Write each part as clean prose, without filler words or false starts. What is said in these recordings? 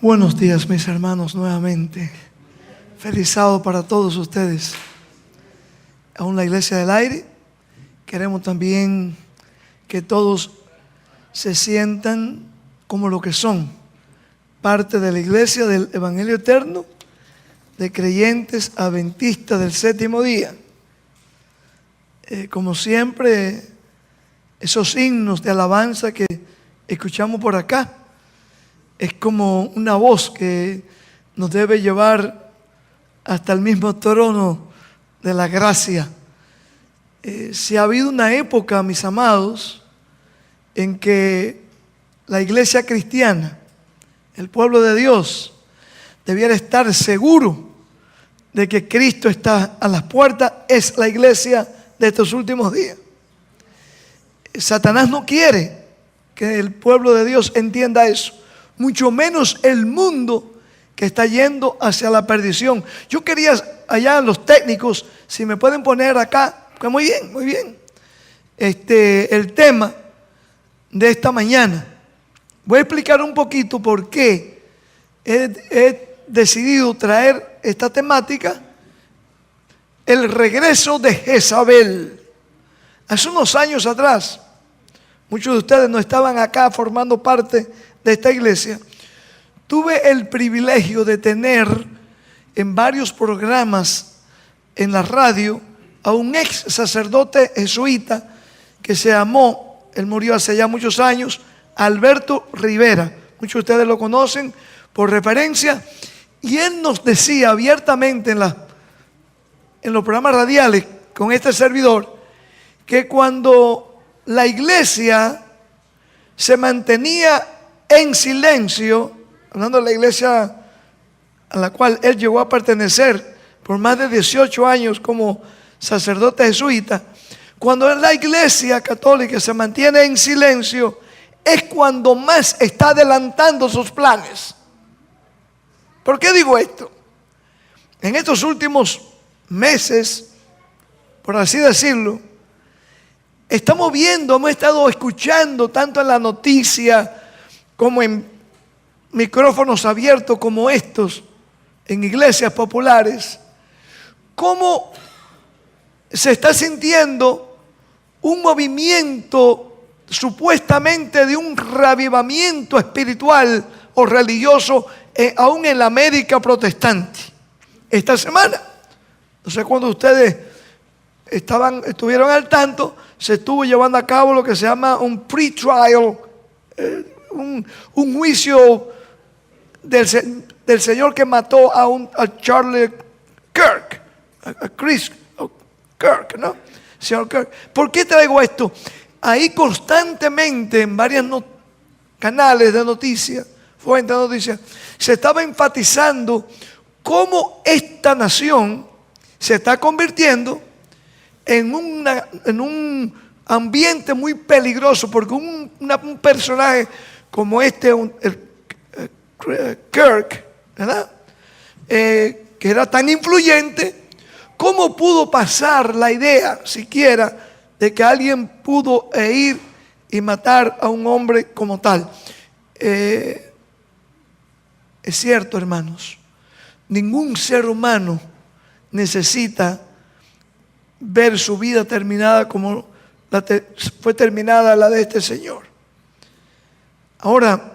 Buenos días, mis hermanos, nuevamente. Feliz sábado para todos ustedes. Aún la Iglesia del Aire, queremos también que todos se sientan como lo que son, parte de la Iglesia del Evangelio Eterno, de creyentes adventistas del séptimo día. Como siempre, esos himnos de alabanza que escuchamos por acá, es como una voz que nos debe llevar hasta el mismo trono de la gracia. Si ha habido una época, mis amados, en que la iglesia cristiana, el pueblo de Dios, debiera estar seguro de que Cristo está a las puertas, es la iglesia de estos últimos días. Satanás no quiere que el pueblo de Dios entienda eso, mucho menos el mundo que está yendo hacia la perdición. Yo quería, allá los técnicos, si me pueden poner acá, pues muy bien, el tema de esta mañana. Voy a explicar un poquito por qué he decidido traer esta temática, el regreso de Jezabel. Hace unos años atrás, muchos de ustedes no estaban acá formando parte de esta iglesia. Tuve el privilegio de tener en varios programas en la radio a un ex sacerdote jesuita que se llamó, él murió hace ya muchos años, Alberto Rivera. Muchos de ustedes lo conocen por referencia. Y él nos decía abiertamente en los programas radiales con este servidor que cuando la iglesia se mantenía en silencio, hablando de la iglesia a la cual él llegó a pertenecer por más de 18 años como sacerdote jesuita, cuando la iglesia católica se mantiene en silencio, es cuando más está adelantando sus planes. ¿Por qué digo esto? En estos últimos meses, por así decirlo, estamos viendo, hemos estado escuchando tanto en la noticia como en micrófonos abiertos como estos, en iglesias populares, cómo se está sintiendo un movimiento supuestamente de un reavivamiento espiritual o religioso aún en la América protestante. Esta semana, no sé cuándo ustedes estuvieron al tanto, se estuvo llevando a cabo lo que se llama un pre-trial, un juicio del señor que mató a Charlie Kirk, a Chris Kirk, ¿no? Señor Kirk. ¿Por qué traigo esto? Ahí constantemente en varios canales de noticias, fuentes de noticias, se estaba enfatizando cómo esta nación se está convirtiendo en un ambiente muy peligroso, porque un personaje como Kirk, ¿verdad? Que era tan influyente, ¿cómo pudo pasar la idea siquiera de que alguien pudo ir y matar a un hombre como tal? Es cierto, hermanos, ningún ser humano necesita ver su vida terminada como fue terminada la de este señor. Ahora,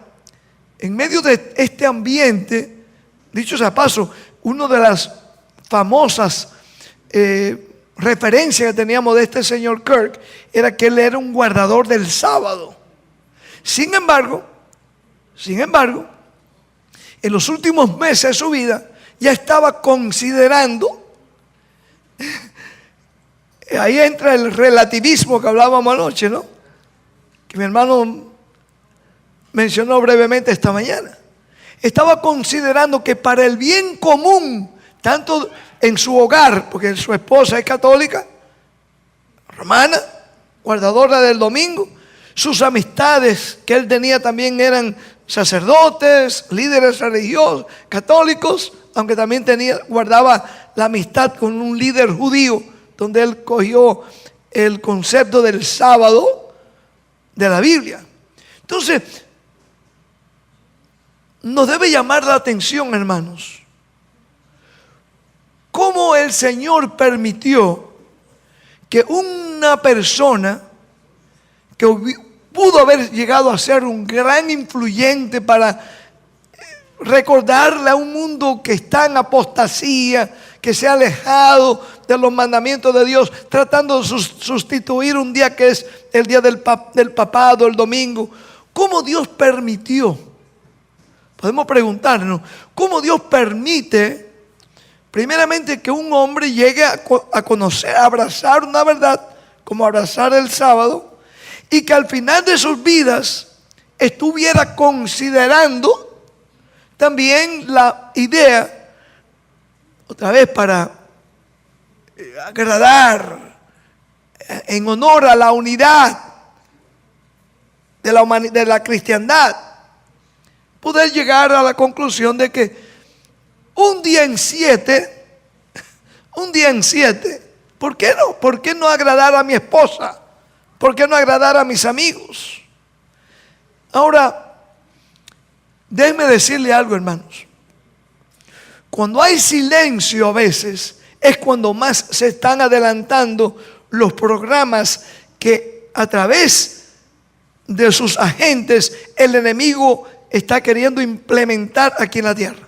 en medio de este ambiente, dicho sea paso, una de las famosas referencias que teníamos de este señor Kirk era que él era un guardador del sábado. Sin embargo, en los últimos meses de su vida ya estaba considerando, ahí entra el relativismo que hablábamos anoche, ¿no? Que mi hermano mencionó brevemente esta mañana. Estaba considerando que para el bien común, tanto en su hogar, porque su esposa es católica, romana, guardadora del domingo, sus amistades que él tenía también eran sacerdotes, líderes religiosos, católicos, aunque también guardaba la amistad con un líder judío, donde él cogió el concepto del sábado de la Biblia. Entonces, nos debe llamar la atención, hermanos, cómo el Señor permitió que una persona que pudo haber llegado a ser un gran influyente para recordarle a un mundo que está en apostasía, que se ha alejado de los mandamientos de Dios, tratando de sustituir un día que es el día del papado, el domingo. ¿Cómo Dios permitió? Podemos preguntarnos, ¿cómo Dios permite, primeramente, que un hombre llegue a conocer, a abrazar una verdad, como abrazar el sábado, y que al final de sus vidas estuviera considerando también la idea, otra vez para agradar, en honor a la unidad de la cristiandad, poder llegar a la conclusión de que un día en siete, ¿por qué no? ¿Por qué no agradar a mi esposa? ¿Por qué no agradar a mis amigos? Ahora, déjenme decirle algo, hermanos. Cuando hay silencio a veces, es cuando más se están adelantando los programas que a través de sus agentes el enemigo está queriendo implementar aquí en la tierra.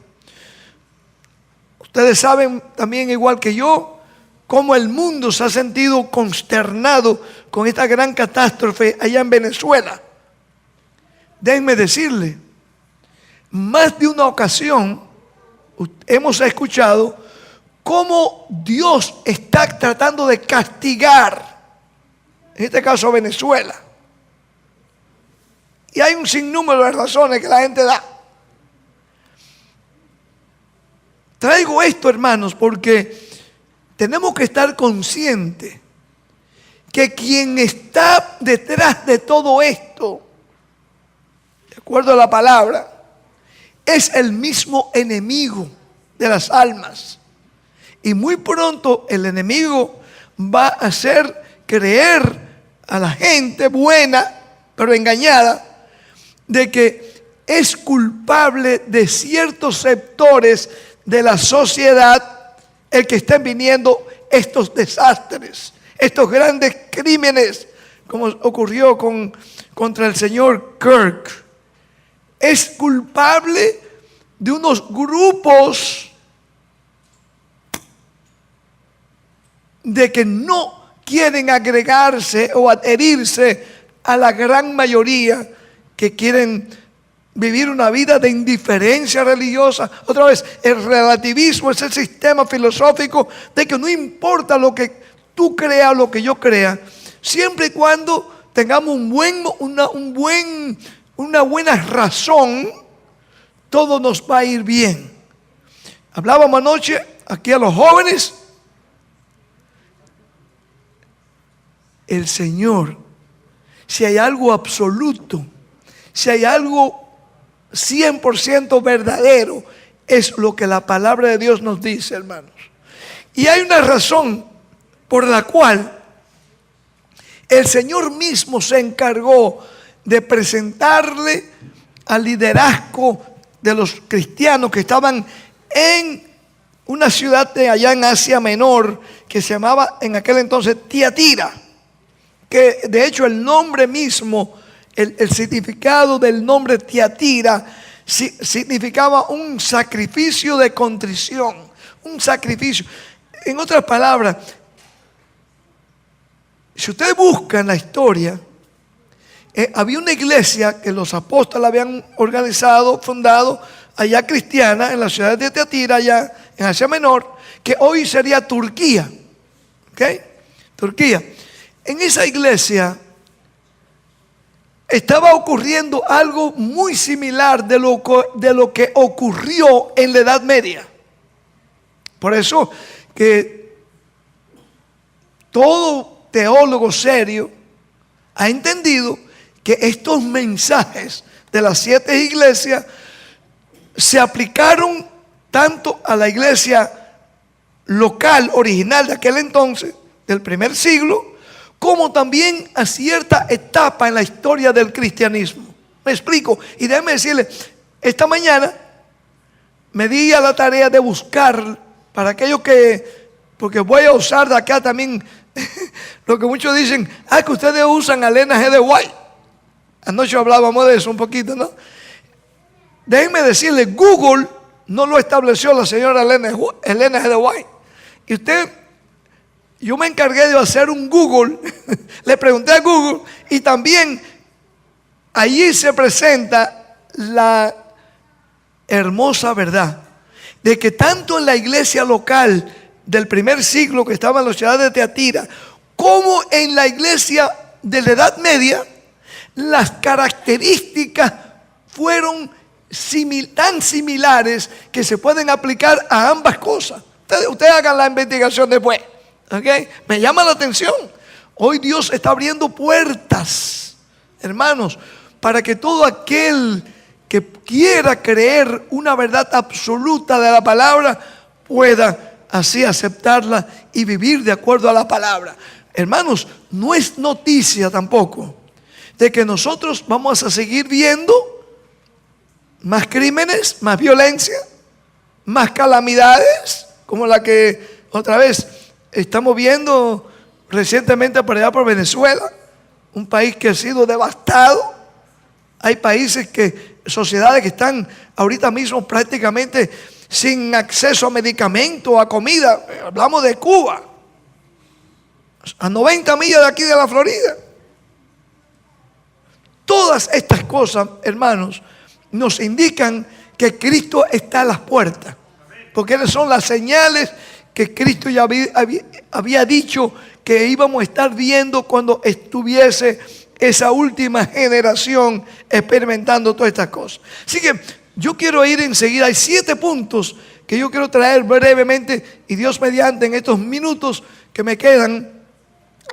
Ustedes saben también, igual que yo, cómo el mundo se ha sentido consternado con esta gran catástrofe allá en Venezuela. Déjenme decirle, más de una ocasión hemos escuchado cómo Dios está tratando de castigar, en este caso a Venezuela. Y hay un sinnúmero de razones que la gente da. Traigo esto, hermanos, porque tenemos que estar conscientes que quien está detrás de todo esto, de acuerdo a la palabra, es el mismo enemigo de las almas. Y muy pronto el enemigo va a hacer creer a la gente buena, pero engañada, de que es culpable de ciertos sectores de la sociedad el que estén viniendo estos desastres, estos grandes crímenes, como ocurrió contra el señor Kirk. Es culpable de unos grupos de que no quieren agregarse o adherirse a la gran mayoría que quieren vivir una vida de indiferencia religiosa. Otra vez, el relativismo es el sistema filosófico de que no importa lo que tú creas o lo que yo crea, siempre y cuando tengamos una buena razón, todo nos va a ir bien. Hablábamos anoche aquí a los jóvenes. El Señor, si hay algo absoluto, si hay algo 100% verdadero, es lo que la palabra de Dios nos dice, hermanos. Y hay una razón por la cual el Señor mismo se encargó de presentarle al liderazgo de los cristianos que estaban en una ciudad de allá en Asia Menor que se llamaba en aquel entonces Tiatira, que de hecho el nombre mismo, el significado del nombre Tiatira significaba un sacrificio de contrición, un sacrificio. En otras palabras, si ustedes buscan la historia, había una iglesia que los apóstoles habían organizado, fundado, allá cristiana, en la ciudad de Tiatira, allá en Asia Menor, que hoy sería Turquía. ¿Ok? Turquía. En esa iglesia estaba ocurriendo algo muy similar de lo que ocurrió en la Edad Media. Por eso que todo teólogo serio ha entendido que estos mensajes de las 7 iglesias se aplicaron tanto a la iglesia local, original de aquel entonces, del primer siglo, como también a cierta etapa en la historia del cristianismo. Me explico, y déjeme decirle, esta mañana me di a la tarea de buscar para aquellos porque voy a usar de acá también lo que muchos dicen, que ustedes usan a Elena G. de White. Anoche hablábamos de eso un poquito, ¿no? Déjenme decirles, Google no lo estableció la señora Elena G. de White. Y yo me encargué de hacer un Google, le pregunté a Google, y también allí se presenta la hermosa verdad de que tanto en la iglesia local del primer siglo que estaba en la ciudad de Tiatira, como en la iglesia de la Edad Media, las características fueron tan similares que se pueden aplicar a ambas cosas. Ustedes hagan la investigación después, ¿okay? Me llama la atención. Hoy Dios está abriendo puertas, hermanos, para que todo aquel que quiera creer una verdad absoluta de la palabra pueda así aceptarla y vivir de acuerdo a la palabra. Hermanos, no es noticia tampoco de que nosotros vamos a seguir viendo más crímenes, más violencia, más calamidades, como la que otra vez estamos viendo recientemente por allá por Venezuela, un país que ha sido devastado. Hay países sociedades que están ahorita mismo prácticamente sin acceso a medicamentos, a comida. Hablamos de Cuba, a 90 millas de aquí de la Florida. Todas estas cosas, hermanos, nos indican que Cristo está a las puertas, porque esas son las señales que Cristo ya había dicho que íbamos a estar viendo cuando estuviese esa última generación experimentando todas estas cosas. Así que yo quiero ir enseguida. Hay 7 puntos que yo quiero traer brevemente, y Dios mediante en estos minutos que me quedan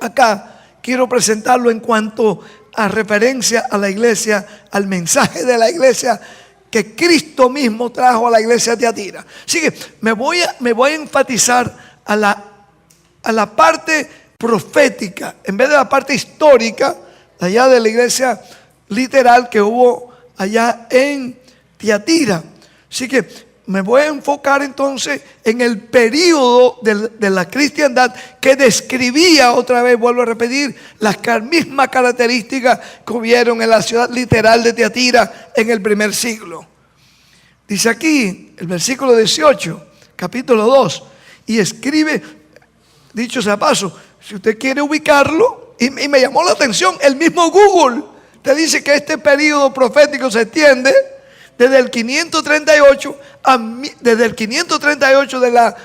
acá, quiero presentarlo en cuanto a referencia a la iglesia, al mensaje de la iglesia que Cristo mismo trajo a la iglesia de Tiatira. Así que me voy a enfatizar a la parte profética en vez de la parte histórica allá de la iglesia literal que hubo allá en Tiatira. Así que me voy a enfocar entonces en el período de la cristiandad que describía, otra vez vuelvo a repetir, las mismas características que hubieron en la ciudad literal de Tiatira en el primer siglo. Dice aquí el versículo 18, capítulo 2, y escribe, dicho sea paso, si usted quiere ubicarlo, y me llamó la atención, el mismo Google te dice que este período profético se extiende desde el 538 de la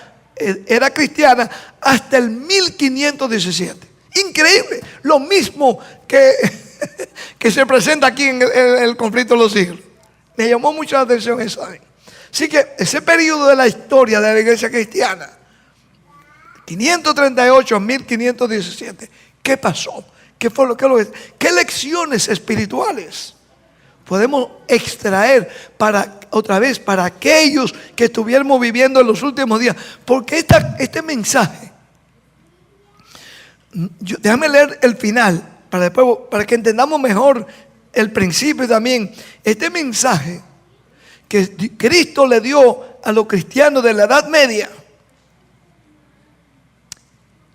era cristiana hasta el 1517. Increíble, lo mismo que se presenta aquí en el conflicto de los siglos. Me llamó mucho la atención eso. Así que ese periodo de la historia de la iglesia cristiana, 538 a 1517, ¿qué pasó? ¿Qué lecciones espirituales podemos extraer para aquellos que estuviéramos viviendo en los últimos días? Porque este mensaje, déjame leer el final para que entendamos mejor el principio también. Este mensaje que Cristo le dio a los cristianos de la Edad Media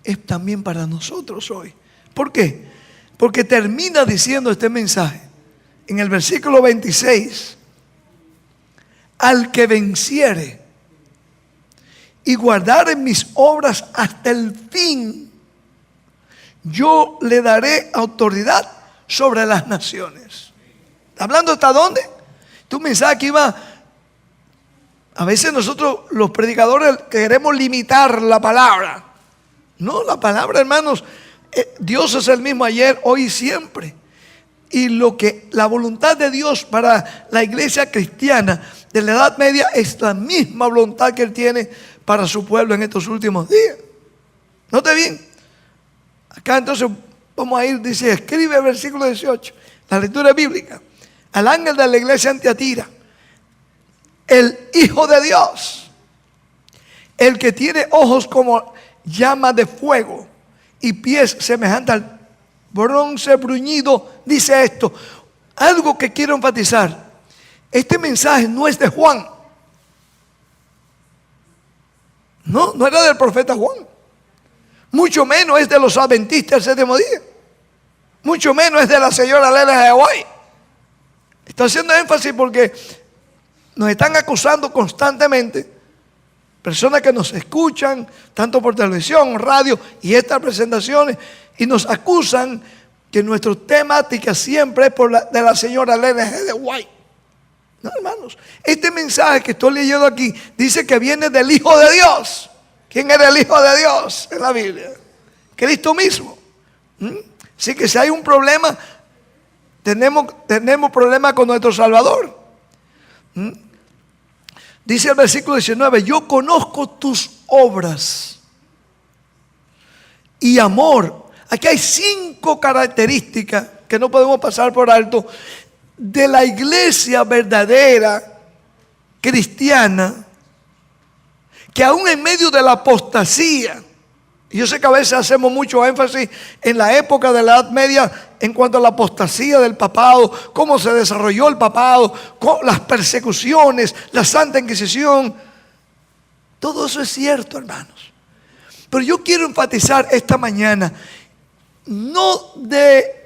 es también para nosotros hoy. ¿Por qué? Porque termina diciendo este mensaje en el versículo 26, al que venciere y guardare mis obras hasta el fin, yo le daré autoridad sobre las naciones. ¿Está hablando hasta dónde? Tu mensaje que iba. A veces nosotros los predicadores queremos limitar la palabra. No, la palabra, hermanos, Dios es el mismo ayer, hoy y siempre. Y la voluntad de Dios para la iglesia cristiana de la Edad Media es la misma voluntad que Él tiene para su pueblo en estos últimos días. Note bien. Acá entonces vamos a ir, dice, escribe el versículo 18, la lectura bíblica. Al ángel de la iglesia en Tiatira, el Hijo de Dios, el que tiene ojos como llama de fuego y pies semejantes al bronce bruñido, dice esto. Algo que quiero enfatizar, Este mensaje no es de Juan. No era del profeta Juan. Mucho menos es de los adventistas del séptimo día. Mucho menos es de la señora Elena de White. Estoy haciendo énfasis porque nos están acusando constantemente. Personas que nos escuchan, tanto por televisión, radio y estas presentaciones, y nos acusan que nuestra temática siempre es de la señora Elena de White. No, hermanos, este mensaje que estoy leyendo aquí dice que viene del Hijo de Dios. ¿Quién era el Hijo de Dios en la Biblia? Cristo mismo. Así que si hay un problema, tenemos problema con nuestro Salvador. Dice el versículo 19, yo conozco tus obras y amor. Aquí hay 5 características que no podemos pasar por alto de la iglesia verdadera cristiana, que aún en medio de la apostasía, y yo sé que a veces hacemos mucho énfasis en la época de la Edad Media en cuanto a la apostasía del papado, cómo se desarrolló el papado, las persecuciones, la Santa Inquisición. Todo eso es cierto, hermanos. Pero yo quiero enfatizar esta mañana, no de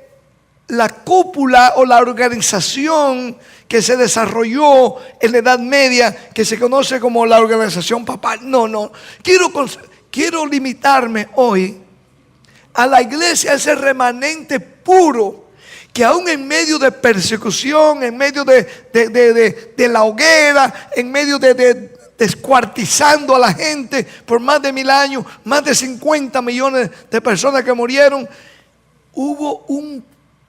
la cúpula o la organización que se desarrolló en la Edad Media, que se conoce como la organización papal. No. Quiero limitarme hoy a la iglesia, ese remanente puro, que aún en medio de persecución, en medio de la hoguera, en medio de descuartizando a la gente por más de 1000 años, más de 50 millones de personas que murieron, hubo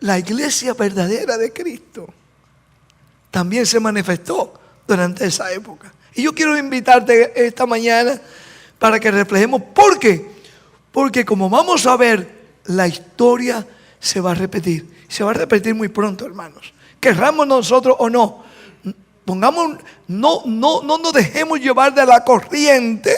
la iglesia verdadera de Cristo. También se manifestó durante esa época. Y yo quiero invitarte esta mañana para que reflejemos. ¿Por qué? Porque como vamos a ver, la historia se va a repetir. Se va a repetir muy pronto, hermanos. Querramos nosotros o no. No nos dejemos llevar de la corriente.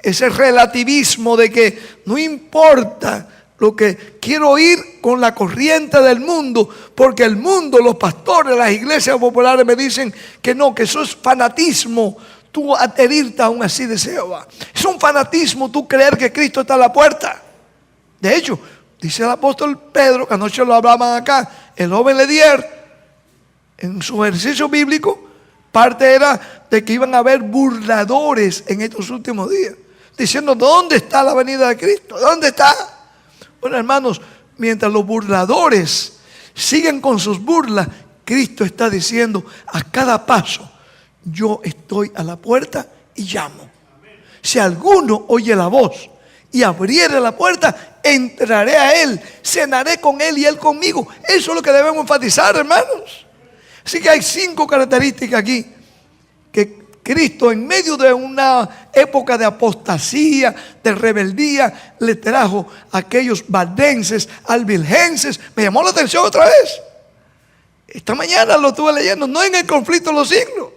Ese relativismo de que no importa lo que quiero ir con la corriente del mundo, porque el mundo, los pastores, las iglesias populares me dicen que no, que eso es fanatismo. Tú adherirte aún así de Jehová. Es un fanatismo tú creer que Cristo está a la puerta. De hecho, dice el apóstol Pedro, que anoche lo hablaban acá, el joven Ledier, en su ejercicio bíblico, parte era de que iban a haber burladores en estos últimos días, diciendo, ¿dónde está la venida de Cristo? ¿Dónde está? Bueno, hermanos, mientras los burladores siguen con sus burlas, Cristo está diciendo a cada paso, yo estoy a la puerta y llamo. Si alguno oye la voz y abriere la puerta, entraré a él, cenaré con él y él conmigo. Eso es lo que debemos enfatizar, hermanos. Así que hay 5 características aquí que Cristo, en medio de una época de apostasía, de rebeldía, le trajo a aquellos valdenses, albigenses. Me llamó la atención otra vez. Esta mañana lo estuve leyendo, no en el conflicto de los siglos.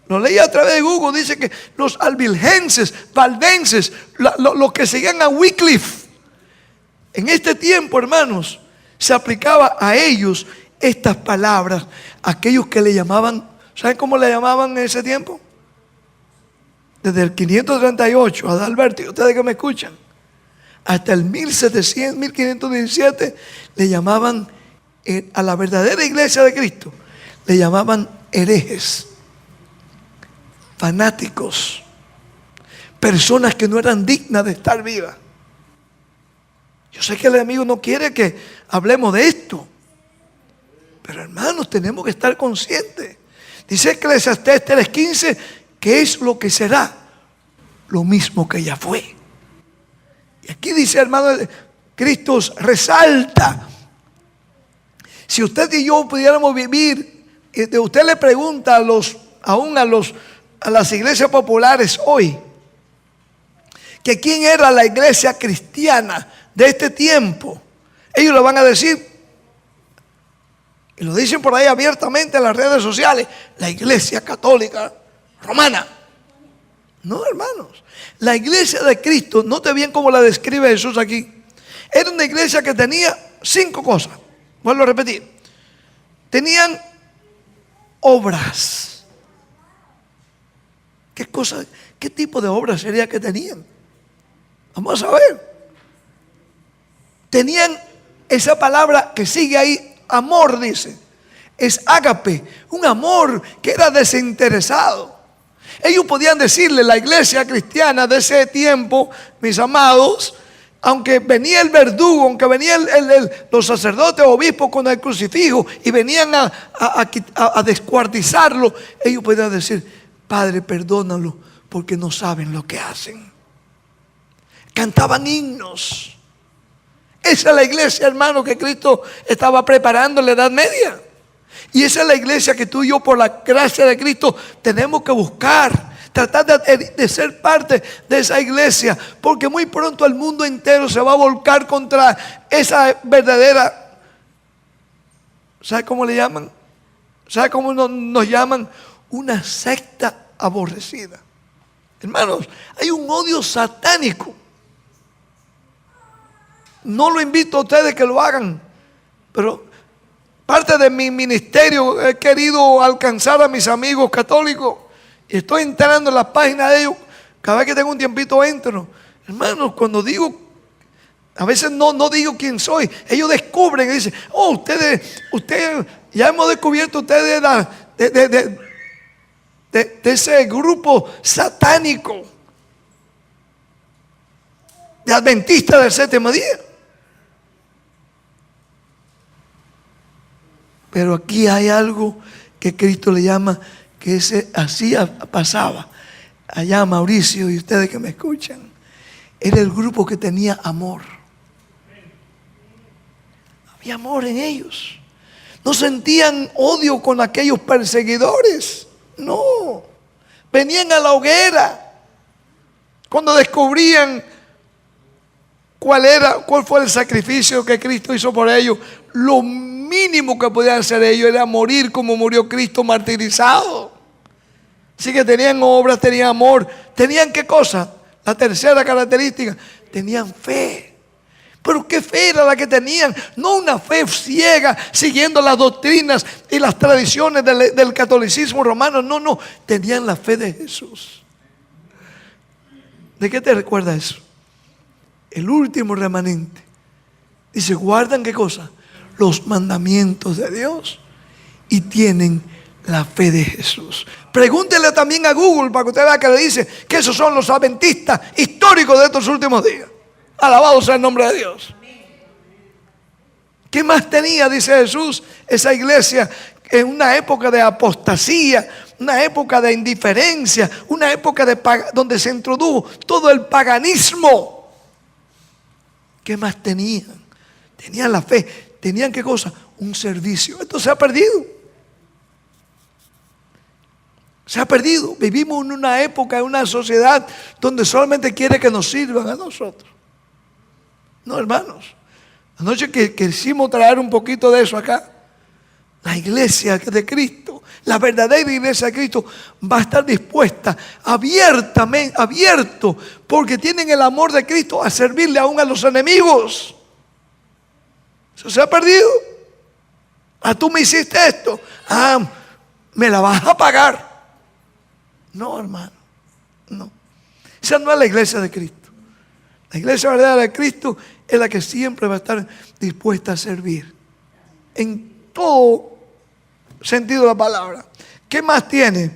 Lo leí a través de Google, dice que los albigenses, valdenses, los que seguían a Wycliffe, en este tiempo, hermanos, se aplicaba a ellos estas palabras, aquellos que le llamaban, ¿saben cómo le llamaban en ese tiempo? Desde el 538, Adalberto, y ustedes que me escuchan, hasta el 1517, le llamaban a la verdadera iglesia de Cristo, le llamaban herejes, fanáticos, personas que no eran dignas de estar vivas. Yo sé que el enemigo no quiere que hablemos de esto, pero hermanos, tenemos que estar conscientes. Dice Eclesiastés 3:15, que es lo que será, lo mismo que ya fue. Y aquí dice, hermano, Cristo resalta, si usted y yo pudiéramos vivir, usted le pregunta a las iglesias populares hoy, que quién era la iglesia cristiana de este tiempo, ellos lo van a decir, y lo dicen por ahí abiertamente en las redes sociales, la iglesia católica romana. No, hermanos, la iglesia de Cristo, note bien cómo la describe Jesús aquí, era una iglesia que tenía 5 cosas. Vuelvo a repetir, tenían obras. ¿Qué cosa, qué tipo de obras sería que tenían? Vamos a ver. Tenían esa palabra que sigue ahí, amor, dice. Es ágape, un amor que era desinteresado. Ellos podían decirle, la iglesia cristiana de ese tiempo, mis amados, aunque venía el verdugo, aunque venían los sacerdotes o obispos con el crucifijo y venían a descuartizarlo, ellos podían decir, Padre, perdónalo porque no saben lo que hacen. Cantaban himnos. Esa es la iglesia, hermano, que Cristo estaba preparando en la Edad Media. Y esa es la iglesia que tú y yo, por la gracia de Cristo, tenemos que buscar. Tratar de ser parte de esa iglesia. Porque muy pronto el mundo entero se va a volcar contra esa verdadera. ¿Sabe cómo le llaman? ¿Sabe cómo nos llaman? Una secta aborrecida. Hermanos, hay un odio satánico. No lo invito a ustedes que lo hagan, pero parte de mi ministerio he querido alcanzar a mis amigos católicos y estoy entrando en las páginas de ellos. Cada vez que tengo un tiempito entro. Hermanos, cuando digo, a veces no digo quién soy, ellos descubren y dicen, oh, ustedes, ya hemos descubierto ustedes de ese grupo satánico de adventistas del séptimo día. Pero aquí hay algo que Cristo le llama, que así pasaba. Allá Mauricio y ustedes que me escuchan, era el grupo que tenía amor. Había amor en ellos. No sentían odio con aquellos perseguidores. No. Venían a la hoguera cuando descubrían cuál fue el sacrificio que Cristo hizo por ellos. Lo mínimo que podían hacer ellos era morir como murió Cristo, martirizado. Así que tenían obras, tenían amor. ¿Tenían qué cosa? La tercera característica, tenían fe. Pero ¿qué fe era la que tenían? No una fe ciega, siguiendo las doctrinas y las tradiciones del catolicismo romano. No, tenían la fe de Jesús. ¿De qué te recuerda eso? El último remanente. Dice, guardan ¿qué cosa? Los mandamientos de Dios y tienen la fe de Jesús. Pregúntele también a Google para que usted vea que le dice que esos son los adventistas históricos de estos últimos días. Alabado sea el nombre de Dios. ¿Qué más tenía, dice Jesús, esa iglesia en una época de apostasía, una época de indiferencia, una época donde se introdujo todo el paganismo? ¿Qué más tenían? Tenían la fe. ¿Tenían qué cosa? Un servicio. Esto se ha perdido. Se ha perdido. Vivimos en una época, en una sociedad donde solamente quiere que nos sirvan a nosotros. No, hermanos. Anoche quisimos traer un poquito de eso acá. La iglesia de Cristo, la verdadera iglesia de Cristo va a estar dispuesta, abierto, porque tienen el amor de Cristo a servirle aún a los enemigos. Eso se ha perdido. Tú me hiciste esto. Me la vas a pagar. No, hermano. No. Esa no es la iglesia de Cristo. La iglesia verdadera de Cristo es la que siempre va a estar dispuesta a servir. En todo sentido de la palabra. ¿Qué más tiene?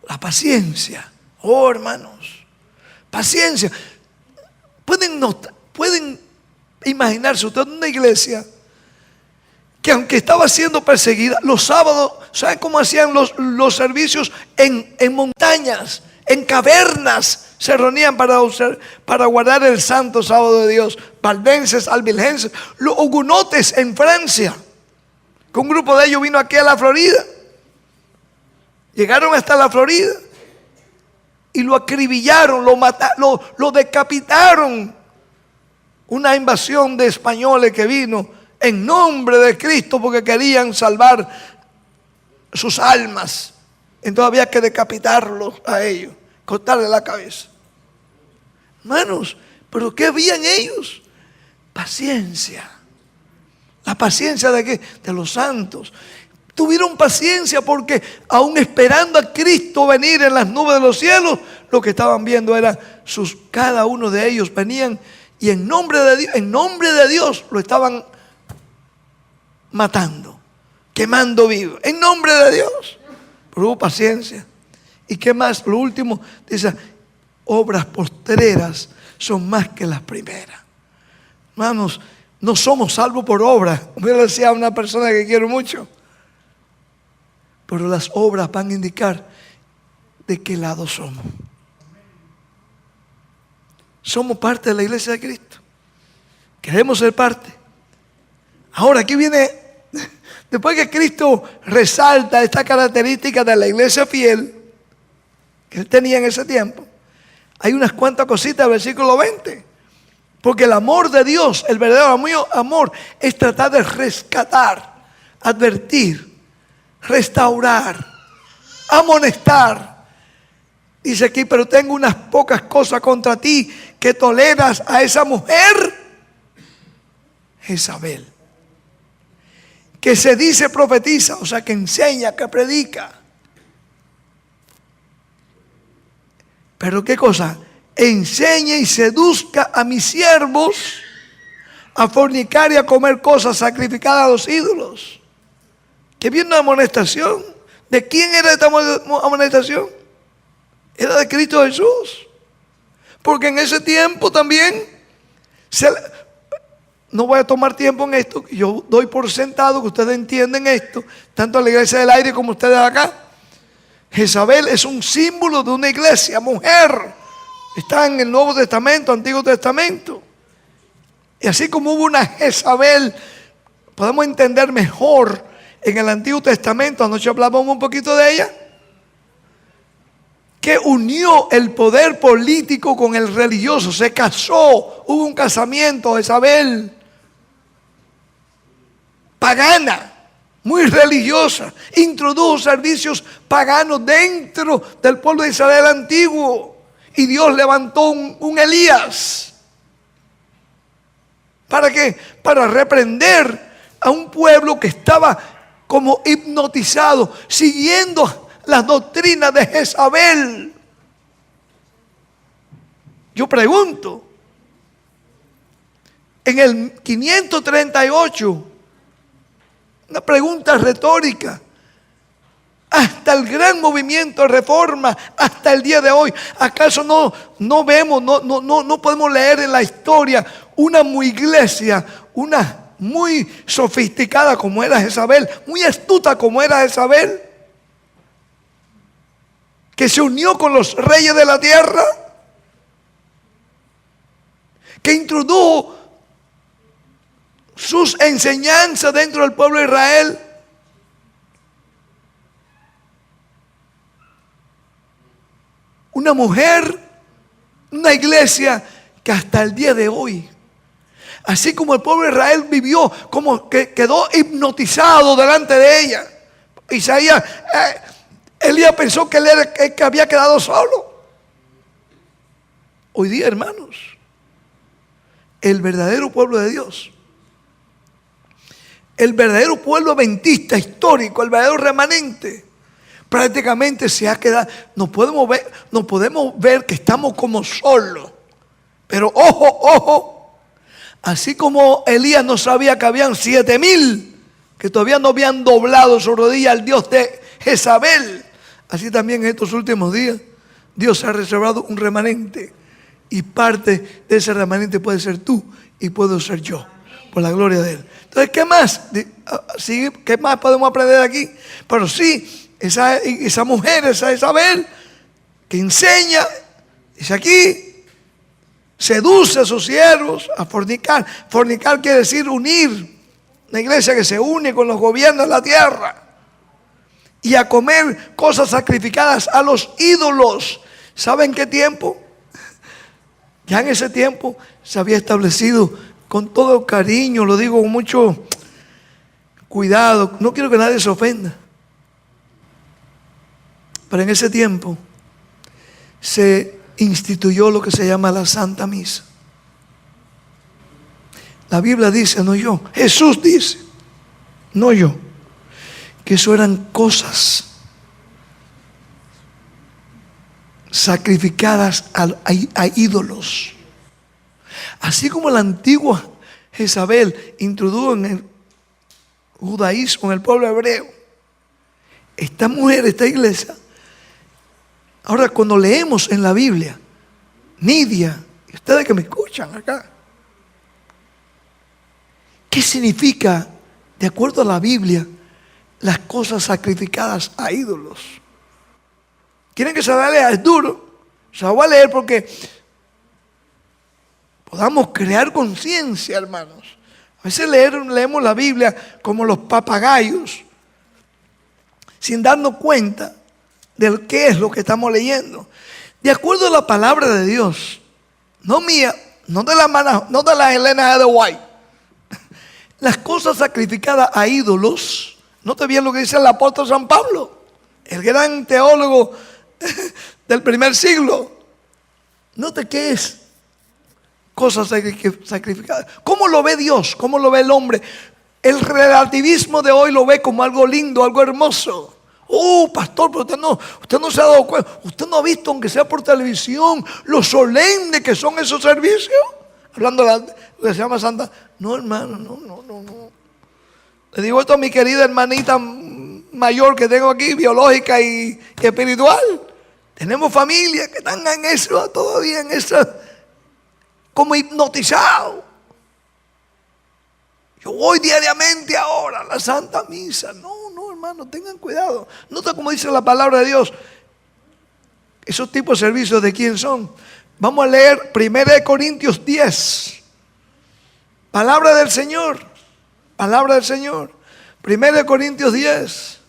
La paciencia. Oh, hermanos. Paciencia. Pueden imaginarse usted una iglesia que aunque estaba siendo perseguida, los sábados, ¿saben cómo hacían los servicios? En montañas, en cavernas se reunían para guardar el santo sábado de Dios. Valdenses, albigenses, los hugonotes en Francia, que un grupo de ellos vino aquí a la Florida. Llegaron hasta la Florida y lo acribillaron, lo mataron, lo decapitaron. Una invasión de españoles que vino en nombre de Cristo porque querían salvar sus almas. Entonces había que decapitarlos a ellos, cortarle la cabeza. Hermanos, ¿pero qué habían ellos? Paciencia. ¿La paciencia de qué? De los santos. tuvieron paciencia porque aún esperando a Cristo venir en las nubes de los cielos, lo que estaban viendo era cada uno de ellos venían y en nombre de Dios lo estaban matando, quemando vivo, en nombre de Dios. Pero hubo paciencia. ¿Y qué más? Lo último, dice, obras postreras son más que las primeras. Hermanos, no somos salvos por obras. Yo le decía a una persona que quiero mucho, pero las obras van a indicar de qué lado somos. Somos parte de la iglesia de Cristo. Queremos ser parte. Ahora aquí viene, después que Cristo resalta esta característica de la iglesia fiel que él tenía en ese tiempo, hay unas cuantas cositas del versículo 20. Porque el amor de Dios, el verdadero amor, es tratar de rescatar, advertir, restaurar, amonestar. Dice aquí, pero tengo unas pocas cosas contra ti, que toleras a esa mujer, Jezabel, que se dice profetiza, o sea, que enseña, que predica. Pero ¿qué cosa? Enseñe y seduzca a mis siervos a fornicar y a comer cosas sacrificadas a los ídolos. Que viene una amonestación. ¿De quién era esta amonestación? Era de Cristo Jesús. Porque en ese tiempo también, no voy a tomar tiempo en esto, yo doy por sentado que ustedes entienden esto, tanto la iglesia del aire como ustedes acá. Jezabel es un símbolo de una iglesia, mujer. Está en el Nuevo Testamento, Antiguo Testamento. Y así como hubo una Jezabel, podemos entender mejor en el Antiguo Testamento, anoche hablábamos un poquito de ella, que unió el poder político con el religioso, se casó, hubo un casamiento, Jezabel, pagana, muy religiosa, introdujo servicios paganos dentro del pueblo de Israel antiguo. Y Dios levantó un Elías. ¿Para qué? Para reprender a un pueblo que estaba como hipnotizado, siguiendo las doctrinas de Jezabel. Yo pregunto, en el 538, una pregunta retórica, hasta el gran movimiento de reforma, hasta el día de hoy, ¿acaso no vemos, no podemos leer en la historia una muy iglesia, una muy sofisticada como era Jezabel, muy astuta como era Jezabel, que se unió con los reyes de la tierra, que introdujo sus enseñanzas dentro del pueblo de Israel? Una mujer, una iglesia que hasta el día de hoy, así como el pueblo de Israel vivió, como que quedó hipnotizado delante de ella. Isaías, Elías pensó que él era el que había quedado solo. Hoy día, hermanos, el verdadero pueblo de Dios, el verdadero pueblo adventista histórico, el verdadero remanente, prácticamente se ha quedado. No podemos ver que estamos como solos. Pero ojo, así como Elías no sabía que habían 7,000 que todavía no habían doblado su rodilla al Dios de Jezabel, así también en estos últimos días Dios ha reservado un remanente, y parte de ese remanente puede ser tú y puedo ser yo, por la gloria de Él. Entonces, ¿qué más? ¿Qué más podemos aprender aquí? Pero sí, esa mujer, esa Jezabel, que enseña, dice aquí, seduce a sus siervos a fornicar. Fornicar quiere decir unir. Una iglesia que se une con los gobiernos de la tierra. Y a comer cosas sacrificadas a los ídolos. ¿Saben qué tiempo? Ya en ese tiempo se había establecido con todo cariño, lo digo con mucho cuidado, no quiero que nadie se ofenda. Pero en ese tiempo se instituyó lo que se llama la Santa Misa. La Biblia dice, no yo, Jesús dice, no yo, que eso eran cosas sacrificadas a ídolos. Así como la antigua Jezabel introdujo en el judaísmo, en el pueblo hebreo, esta mujer, esta iglesia, ahora cuando leemos en la Biblia, Nidia, y ustedes que me escuchan acá, ¿qué significa, de acuerdo a la Biblia, las cosas sacrificadas a ídolos? ¿Quieren que se la lea? Es duro. Se la voy a leer porque podamos crear conciencia, hermanos. A veces leemos la Biblia como los papagayos, sin darnos cuenta de qué es lo que estamos leyendo. De acuerdo a la palabra de Dios, no mía, no de la Elena de White, las cosas sacrificadas a ídolos, note bien lo que dice el apóstol San Pablo, el gran teólogo del primer siglo. Note qué es cosas sacrificadas. ¿Cómo lo ve Dios? ¿Cómo lo ve el hombre? El relativismo de hoy lo ve como algo lindo, algo hermoso. Pastor, pero usted no se ha dado cuenta. Usted no ha visto, aunque sea por televisión, lo solemne que son esos servicios. Hablando de lo que se llama Santa. No, hermano, no. Le digo esto a mi querida hermanita mayor que tengo aquí, biológica y espiritual. Tenemos familias que están en eso, todavía en eso, como hipnotizados. Yo voy diariamente ahora a la Santa Misa. No, hermano, tengan cuidado. Nota cómo dice la palabra de Dios. Esos tipos de servicios, ¿de quién son? Vamos a leer 1 Corintios 10. Palabra del Señor. Palabra del Señor. 1 Corintios 10.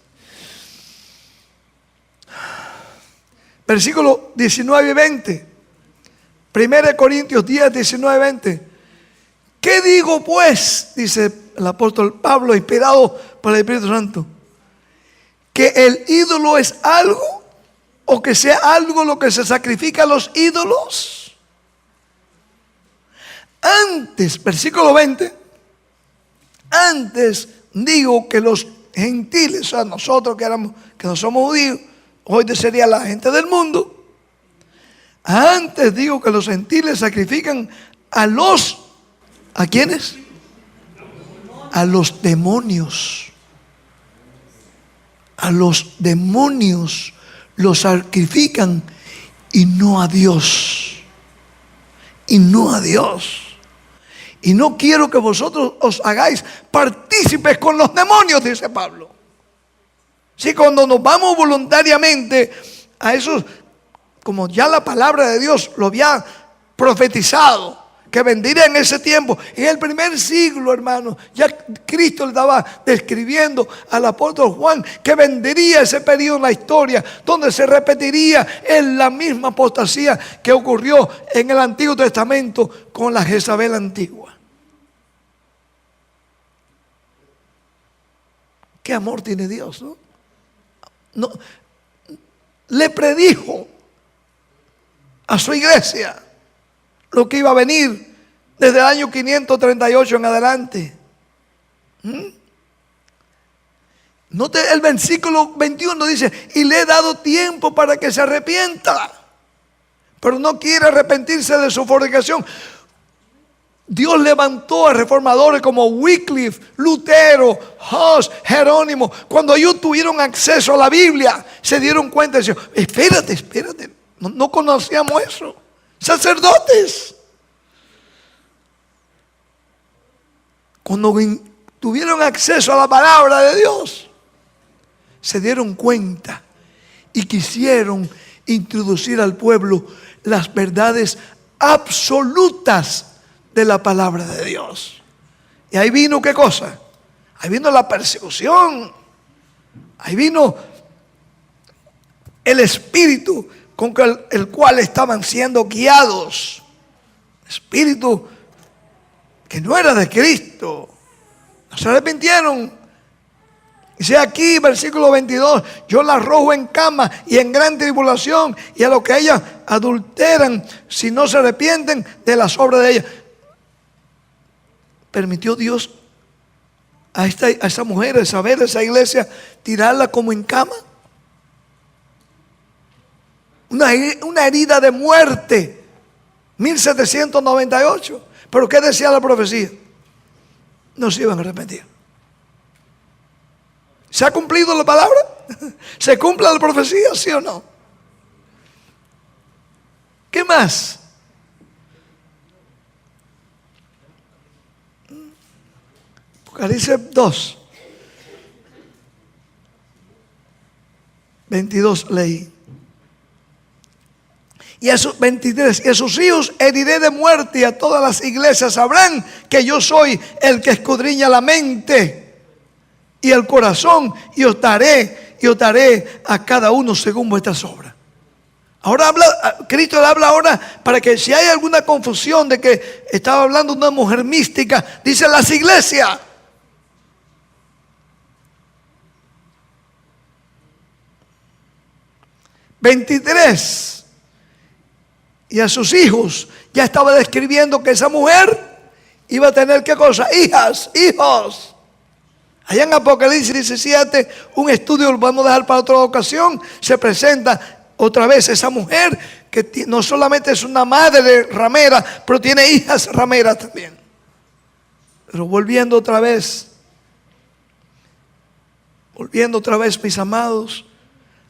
Versículos 19 y 20. 1 Corintios 10, 19 y 20. ¿Qué digo pues? Dice el apóstol Pablo, inspirado por el Espíritu Santo. ¿Que el ídolo es algo? ¿O que sea algo lo que se sacrifica a los ídolos? Antes, versículo 20. Antes digo que los gentiles, o sea, nosotros que no somos judíos, hoy sería la gente del mundo. Antes digo que los gentiles sacrifican ¿a quiénes? A los demonios. A los demonios los sacrifican y no a Dios. Y no a Dios. Y no quiero que vosotros os hagáis partícipes con los demonios, dice Pablo. Si cuando nos vamos voluntariamente a esos, como ya la palabra de Dios lo había profetizado, que vendría en ese tiempo, en el primer siglo, hermano, ya Cristo le estaba describiendo al apóstol Juan que vendría ese periodo en la historia donde se repetiría en la misma apostasía que ocurrió en el Antiguo Testamento con la Jezabel antigua. ¿Qué amor tiene Dios, no? Le predijo a su iglesia lo que iba a venir desde el año 538 en adelante. Note el versículo 21, dice: y le he dado tiempo para que se arrepienta, pero no quiere arrepentirse de su fornicación. Dios levantó a reformadores como Wycliffe, Lutero, Hus, Jerónimo. Cuando ellos tuvieron acceso a la Biblia, se dieron cuenta y dijeron: espérate, no conocíamos eso. Sacerdotes. Cuando tuvieron acceso a la palabra de Dios, se dieron cuenta y quisieron introducir al pueblo las verdades absolutas de la palabra de Dios. Y ahí vino, ¿qué cosa? Ahí vino la persecución. Ahí vino el espíritu con el cual estaban siendo guiados. Espíritu que no era de Cristo. No se arrepintieron. Dice aquí, versículo 22, yo la arrojo en cama y en gran tribulación, y a lo que ellas adulteran, si no se arrepienten de las obras de ellas. Permitió Dios a esa mujer, a Isabel, a esa iglesia, tirarla como en cama. Una herida de muerte, 1798. Pero ¿qué decía la profecía? No se iban a arrepentir. ¿Se ha cumplido la palabra? ¿Se cumple la profecía, sí o no? ¿Qué más? Apocalipsis 2, 22 leí. Y a sus 23, y a sus hijos heriré de muerte, y a todas las iglesias sabrán que yo soy el que escudriña la mente y el corazón, y os daré a cada uno según vuestras obras. Ahora Cristo le habla ahora para que si hay alguna confusión de que estaba hablando de una mujer mística, dice las iglesias. (23) Y a sus hijos, ya estaba describiendo que esa mujer iba a tener, ¿qué cosa? Hijas, hijos. Allá en Apocalipsis 17, un estudio lo vamos a dejar para otra ocasión, se presenta otra vez esa mujer que no solamente es una madre ramera, pero tiene hijas rameras también. Pero volviendo otra vez, mis amados,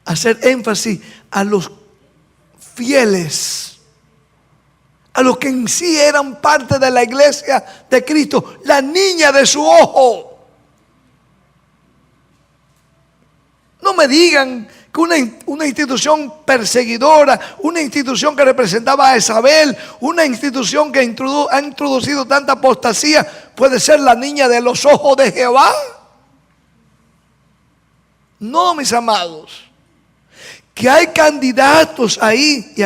a hacer énfasis a los fieles, a los que en sí eran parte de la iglesia de Cristo, la niña de su ojo. No me digan que una institución perseguidora, una institución que representaba a Isabel, una institución que ha introducido tanta apostasía, puede ser la niña de los ojos de Jehová. No, mis amados. Que hay candidatos ahí, y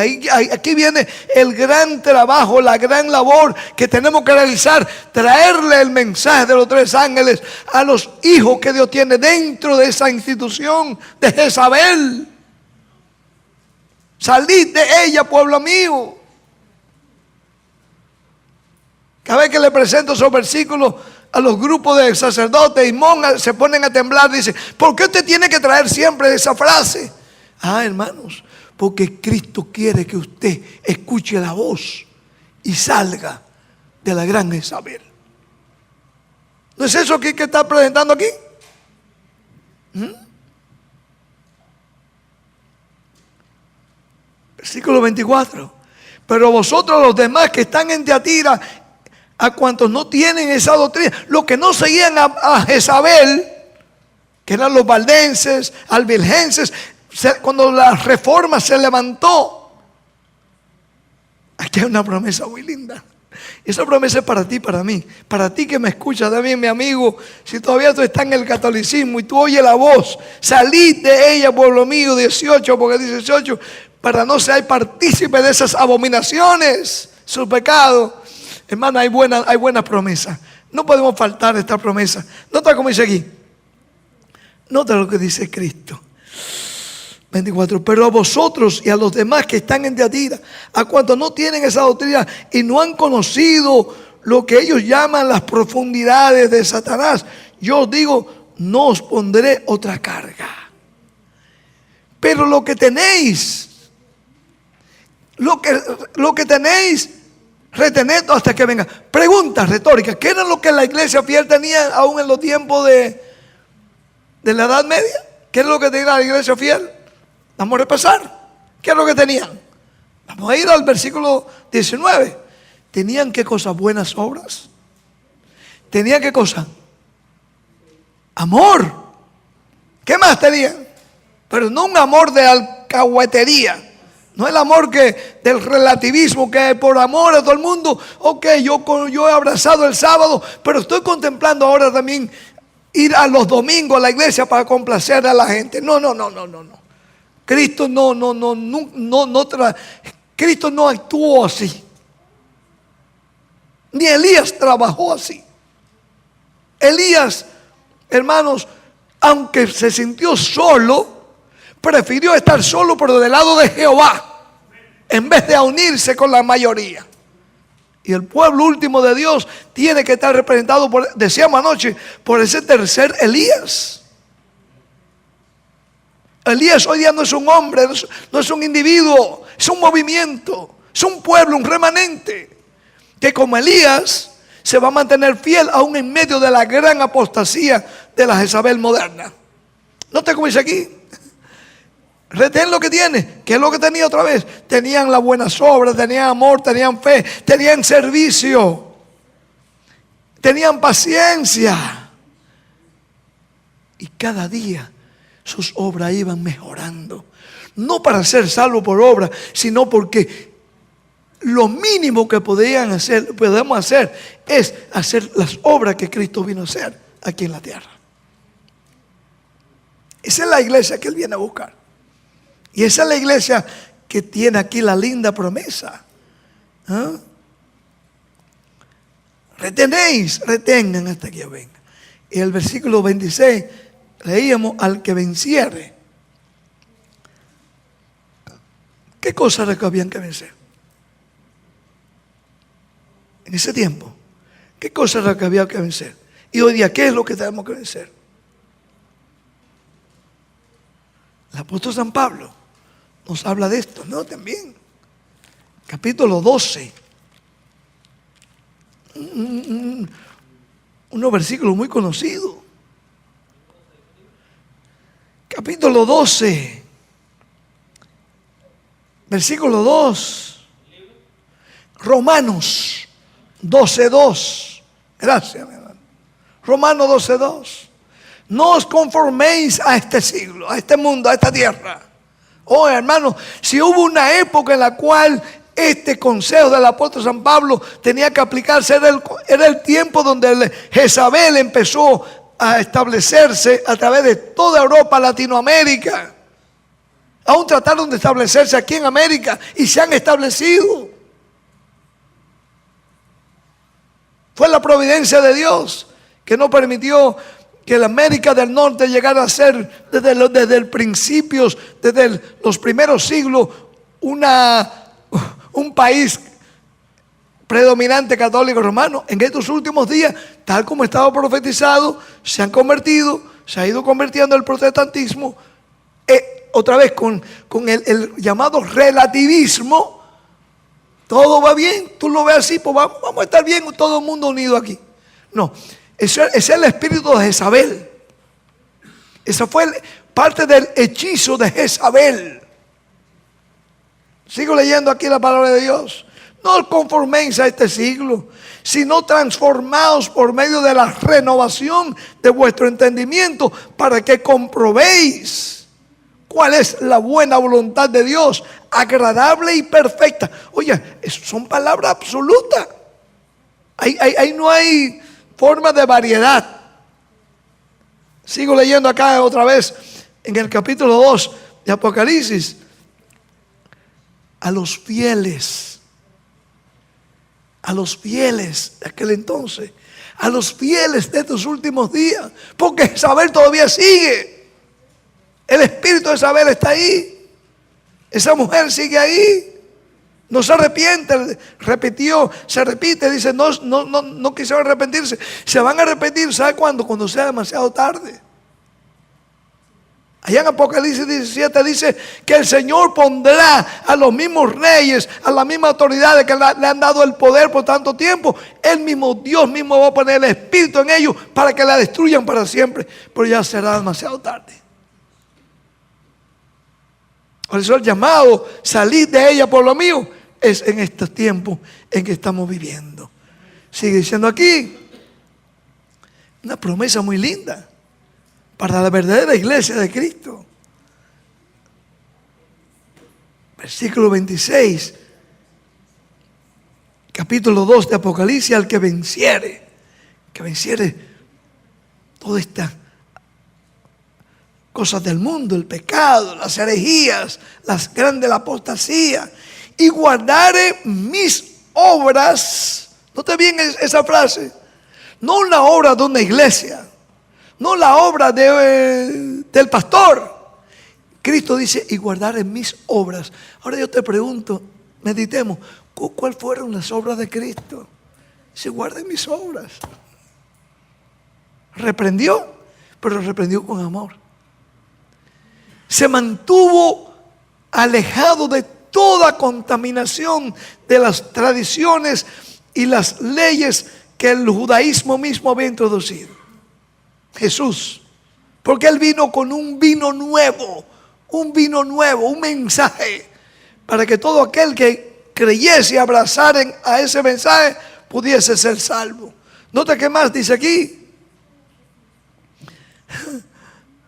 aquí viene el gran trabajo, la gran labor que tenemos que realizar, traerle el mensaje de los 3 ángeles a los hijos que Dios tiene dentro de esa institución de Jezabel. Salid de ella, pueblo mío. Cada vez que le presento esos versículos a los grupos de sacerdotes y monjas, se ponen a temblar, dicen, ¿por qué usted tiene que traer siempre esa frase? Hermanos, porque Cristo quiere que usted escuche la voz y salga de la gran Isabel. ¿No es eso que está presentando aquí? Versículo 24. Pero vosotros los demás que están en Tiatira, a cuantos no tienen esa doctrina, los que no seguían a Jezabel, que eran los valdenses, albigenses, cuando la reforma se levantó, aquí hay una promesa muy linda. Esa promesa es para ti, para mí, para ti que me escuchas también, mi amigo. Si todavía tú estás en el catolicismo y tú oyes la voz, salid de ella, pueblo mío. 18, porque dice 18, para no ser partícipe de esas abominaciones, su pecado. Hermano, hay buenas promesas. No podemos faltar a esta promesa. Nota cómo dice aquí. Nota lo que dice Cristo. 24. Pero a vosotros y a los demás que están en Tiatira, a cuantos no tienen esa doctrina y no han conocido lo que ellos llaman las profundidades de Satanás, yo os digo, no os pondré otra carga. Pero lo que tenéis, retened hasta que venga. Pregunta retórica: ¿qué era lo que la iglesia fiel tenía aún en los tiempos de la Edad Media? ¿Qué es lo que tenía la iglesia fiel? Vamos a repasar. ¿Qué es lo que tenían? Vamos a ir al versículo 19. ¿Tenían qué cosa? Buenas obras. ¿Tenían qué cosa? Amor. ¿Qué más tenían? Pero no un amor de alcahuetería. No el amor del relativismo, que por amor a todo el mundo, ok, yo he abrazado el sábado, pero estoy contemplando ahora también ir a los domingos a la iglesia para complacer a la gente. No. Cristo Cristo no actuó así. Ni Elías trabajó así. Elías, hermanos, aunque se sintió solo, prefirió estar solo pero del lado de Jehová, en vez de unirse con la mayoría. Y el pueblo último de Dios tiene que estar representado por, decíamos anoche, por ese tercer Elías. Elías hoy día no es un hombre, no es un individuo, es un movimiento, es un pueblo, un remanente, que como Elías se va a mantener fiel aún en medio de la gran apostasía de la Jezabel moderna. ¿Note cómo dice aquí? Retén lo que tiene. ¿Qué es lo que tenía otra vez? Tenían las buenas obras, tenían amor, tenían fe, tenían servicio, tenían paciencia. Y cada día sus obras iban mejorando. No para ser salvo por obra, sino porque lo mínimo que podemos hacer es hacer las obras que Cristo vino a hacer aquí en la tierra. Esa es la iglesia que Él viene a buscar. Y esa es la iglesia que tiene aquí la linda promesa. Retengan hasta que yo venga. Y el versículo 26 leíamos: al que venciere. ¿Qué cosas era que habían que vencer? En ese tiempo, ¿qué cosas era que había que vencer? Y hoy día, ¿qué es lo que tenemos que vencer? El apóstol San Pablo nos habla de esto, ¿no? También. Capítulo 12. Unos versículos muy conocidos. Capítulo 12. Versículo 2. Romanos 12:2. Gracias, mi hermano. Romanos 12:2. No os conforméis a este siglo, a este mundo, a esta tierra. Oh, hermano, si hubo una época en la cual este consejo del apóstol San Pablo tenía que aplicarse, era el tiempo donde Jezabel empezó a establecerse a través de toda Europa, Latinoamérica. Aún trataron de establecerse aquí en América y se han establecido. Fue la providencia de Dios que no permitió que la América del Norte llegara a ser desde el principio, desde los primeros siglos, un país predominante católico romano. En estos últimos días, tal como estaba profetizado, se han convertido, se ha ido convirtiendo el protestantismo, otra vez con el llamado relativismo. Todo va bien, tú lo ves así, pues vamos a estar bien, todo el mundo unido aquí. No. Ese es el espíritu de Jezabel. Esa fue parte del hechizo de Jezabel. Sigo leyendo aquí la palabra de Dios. No os conforméis a este siglo, sino transformaos por medio de la renovación de vuestro entendimiento, para que comprobéis cuál es la buena voluntad de Dios, agradable y perfecta. Oye, son palabras absolutas. Ahí no hay forma de variedad. Sigo leyendo acá otra vez en el capítulo 2 de Apocalipsis. A los fieles de aquel entonces, a los fieles de estos últimos días, porque Jezabel todavía sigue. El espíritu de Jezabel está ahí. Esa mujer sigue ahí. No se arrepiente, se repite, dice, no quisieron arrepentirse. Se van a arrepentir, ¿sabe cuándo? Cuando sea demasiado tarde. Allá en Apocalipsis 17 dice que el Señor pondrá a los mismos reyes, a las mismas autoridades que le han dado el poder por tanto tiempo. Él mismo, Dios mismo, va a poner el espíritu en ellos para que la destruyan para siempre. Pero ya será demasiado tarde. Por eso el llamado, salir de ella por lo mío, es en estos tiempos en que estamos viviendo. Sigue diciendo aquí, una promesa muy linda para la verdadera iglesia de Cristo. Versículo 26, capítulo 2 de Apocalipsis: al que venciere toda esta cosas del mundo, el pecado, las herejías, las grandes apostasías, y guardare mis obras. Note bien esa frase. No una obra de una iglesia, no la obra del pastor. Cristo dice, y guardare mis obras. Ahora yo te pregunto, meditemos, ¿Cuáles fueron las obras de Cristo? Dice, guarden mis obras. Reprendió, pero reprendió con amor. Se mantuvo alejado de toda contaminación de las tradiciones y las leyes que el judaísmo mismo había introducido. Jesús, porque Él vino con un vino nuevo, un mensaje, para que todo aquel que creyese y abrazara a ese mensaje pudiese ser salvo. Nota qué más dice aquí.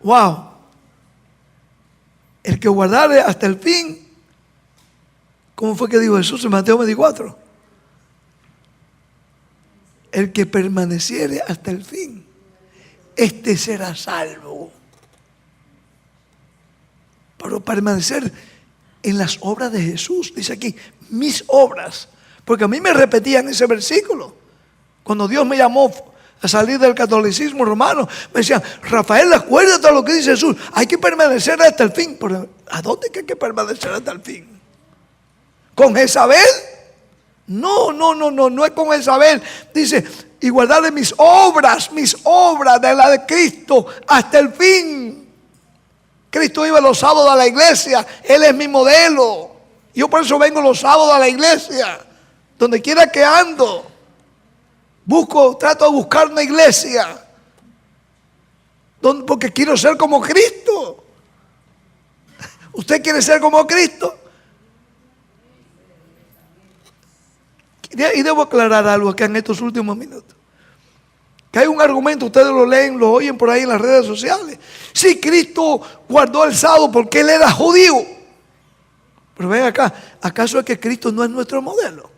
Wow. El que guardare hasta el fin. ¿Cómo fue que dijo Jesús en Mateo 24? El que permaneciere hasta el fin, este será salvo. Pero permanecer en las obras de Jesús, dice aquí, mis obras. Porque a mí me repetían ese versículo. Cuando Dios me llamó a salir del catolicismo romano, me decían, Rafael, acuérdate de lo que dice Jesús, hay que permanecer hasta el fin. Pero ¿a dónde hay que permanecer hasta el fin? ¿Con Jezabel? No es con Jezabel. Dice, y guardarle mis obras de la de Cristo hasta el fin. Cristo iba los sábados a la iglesia, Él es mi modelo. Yo por eso vengo los sábados a la iglesia, donde quiera que ando. Trato de buscar una iglesia, porque quiero ser como Cristo. ¿Usted quiere ser como Cristo? Y debo aclarar algo acá en estos últimos minutos. Que hay un argumento, ustedes lo leen, lo oyen por ahí en las redes sociales. Sí, Cristo guardó el sábado porque Él era judío. Pero ven acá, ¿acaso es que Cristo no es nuestro modelo?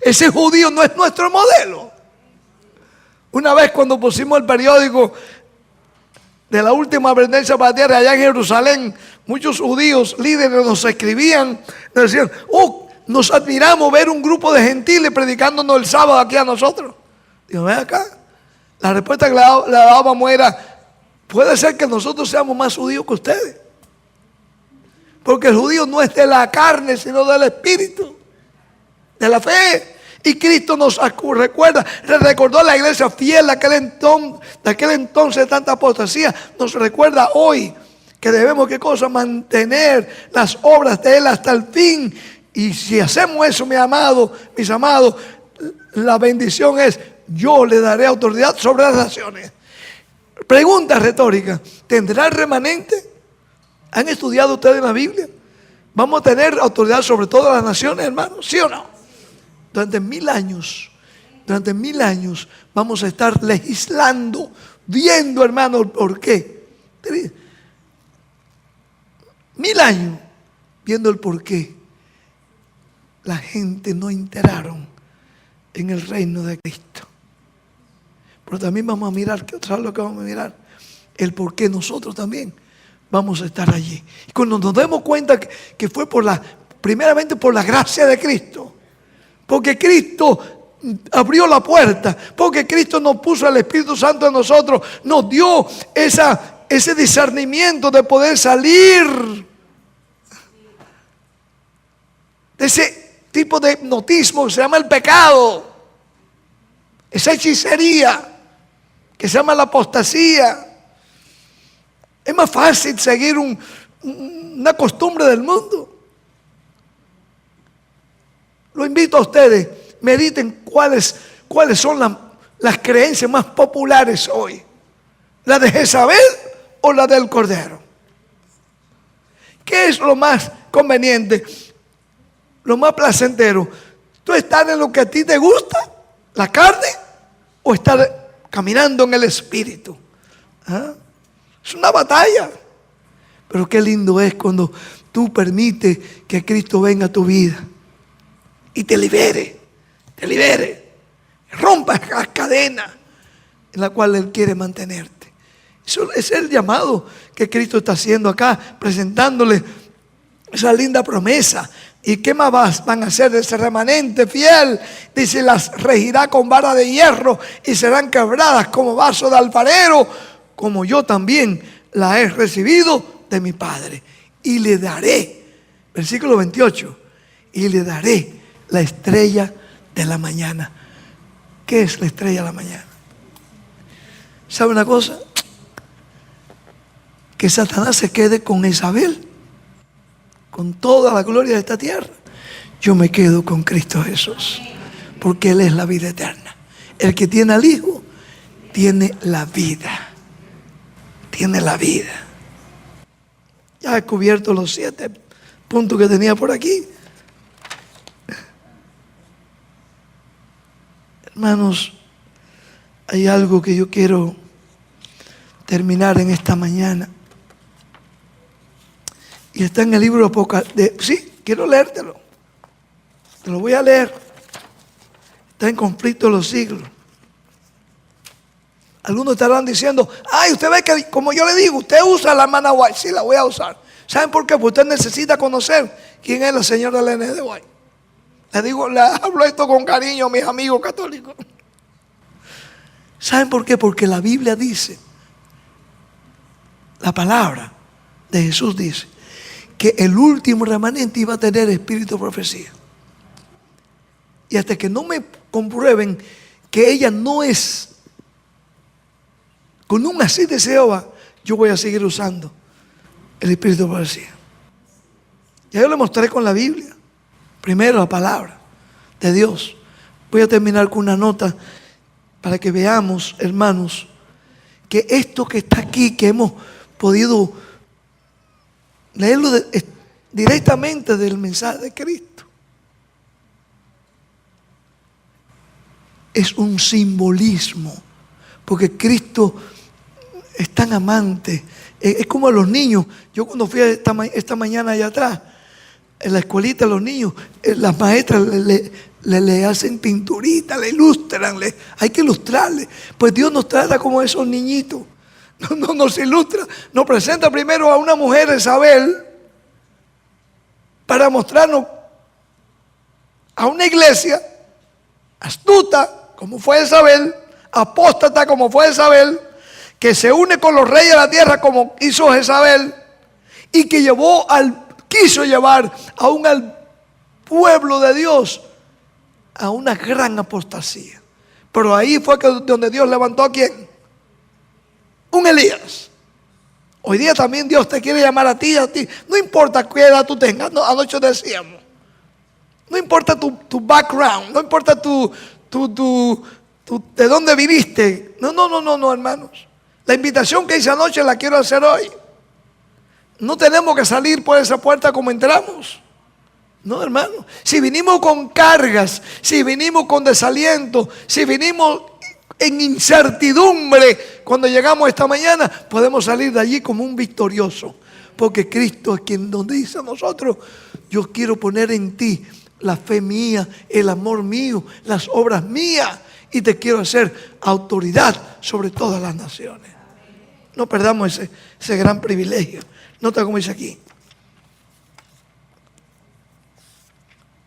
Ese judío no es nuestro modelo. Una vez cuando pusimos el periódico de la última advertencia para la tierra allá en Jerusalén, muchos judíos líderes nos escribían, nos decían, nos admiramos ver un grupo de gentiles predicándonos el sábado aquí a nosotros. Digo, ven acá. La respuesta que le dábamos era, puede ser que nosotros seamos más judíos que ustedes. Porque el judío no es de la carne, sino del espíritu, de la fe. Y Cristo nos recuerda, recordó a la iglesia fiel de aquel entonces de tanta apostasía. Nos recuerda hoy que debemos, ¿qué cosa? Mantener las obras de Él hasta el fin. Y si hacemos eso, mis amados, la bendición es, yo le daré autoridad sobre las naciones. Pregunta retórica, ¿tendrá el remanente? ¿Han estudiado ustedes la Biblia? ¿Vamos a tener autoridad sobre todas las naciones, hermanos? ¿Sí o no? Durante 1000 años vamos a estar legislando, viendo, hermanos, ¿por qué? 1000 años viendo el por qué la gente no enteraron en el reino de Cristo. Pero también vamos a mirar, ¿sabes lo que vamos a mirar? El por qué nosotros también vamos a estar allí. Y cuando nos demos cuenta que fue primeramente por la gracia de Cristo, porque Cristo abrió la puerta, porque Cristo nos puso el Espíritu Santo en nosotros, nos dio ese discernimiento de poder salir de ese tipo de hipnotismo que se llama el pecado, esa hechicería que se llama la apostasía. Es más fácil seguir una costumbre del mundo. Lo invito a ustedes, mediten cuáles son las creencias más populares hoy. ¿La de Jezabel o la del Cordero? ¿Qué es lo más conveniente? Lo más placentero. ¿Tú estás en lo que a ti te gusta, la carne, o estar caminando en el Espíritu? ¿Ah? Es una batalla. Pero qué lindo es cuando tú permites que Cristo venga a tu vida y te libere, rompa las cadenas en la cual Él quiere mantenerte. Eso es el llamado que Cristo está haciendo acá, presentándole esa linda promesa. ¿Y qué más van a hacer de ese remanente fiel? Dice, las regirá con vara de hierro y serán quebradas como vaso de alfarero, como yo también la he recibido de mi Padre. Y le daré, versículo 28, y le daré la estrella de la mañana. ¿Qué es la estrella de la mañana? ¿Sabe una cosa? Que Satanás se quede con Isabel, con toda la gloria de esta tierra. Yo me quedo con Cristo Jesús, porque Él es la vida eterna. El que tiene al Hijo tiene la vida. Tiene la vida. Ya he cubierto los 7 puntos que tenía por aquí. Hermanos, hay algo que yo quiero terminar en esta mañana. Y está en el libro de Apocalipsis. Sí, quiero leértelo. Te lo voy a leer. Está en Conflicto de los Siglos. Algunos estarán diciendo, ay, usted ve que, como yo le digo, usted usa la hermana White. Sí, la voy a usar. ¿Saben por qué? Porque usted necesita conocer quién es la señora Elena de White. Le hablo esto con cariño a mis amigos católicos. ¿Saben por qué? Porque la Biblia dice, la palabra de Jesús dice, que el último remanente iba a tener espíritu de profecía. Y hasta que no me comprueben que ella no es con un aceite de Jehová, yo voy a seguir usando el espíritu de profecía. Ya yo le mostré con la Biblia. Primero la palabra de Dios. Voy a terminar con una nota para que veamos, hermanos, que esto que está aquí, que hemos podido leerlo directamente del mensaje de Cristo, es un simbolismo, porque Cristo es tan amante. Es como a los niños. Yo cuando fui esta mañana allá atrás, en la escuelita, los niños, las maestras le hacen pinturita, le ilustran, hay que ilustrarle. Pues Dios nos trata como esos niñitos. No nos ilustra, nos presenta primero a una mujer, Isabel, para mostrarnos a una iglesia astuta, como fue Isabel, apóstata, como fue Isabel, que se une con los reyes de la tierra, como hizo Jezabel, y que quiso llevar aún al pueblo de Dios a una gran apostasía. Pero ahí fue donde Dios levantó ¿a quién? Un Elías. Hoy día también Dios te quiere llamar a ti. No importa qué edad tú tengas. No, anoche decíamos. No importa tu background. No importa de dónde viviste. No, hermanos. La invitación que hice anoche la quiero hacer hoy. No tenemos que salir por esa puerta como entramos. No, hermano. Si vinimos con cargas, si vinimos con desaliento, si vinimos en incertidumbre, cuando llegamos esta mañana, podemos salir de allí como un victorioso. Porque Cristo es quien nos dice a nosotros, yo quiero poner en ti la fe mía, el amor mío, las obras mías, y te quiero hacer autoridad sobre todas las naciones. No perdamos ese gran privilegio. Nota cómo dice aquí.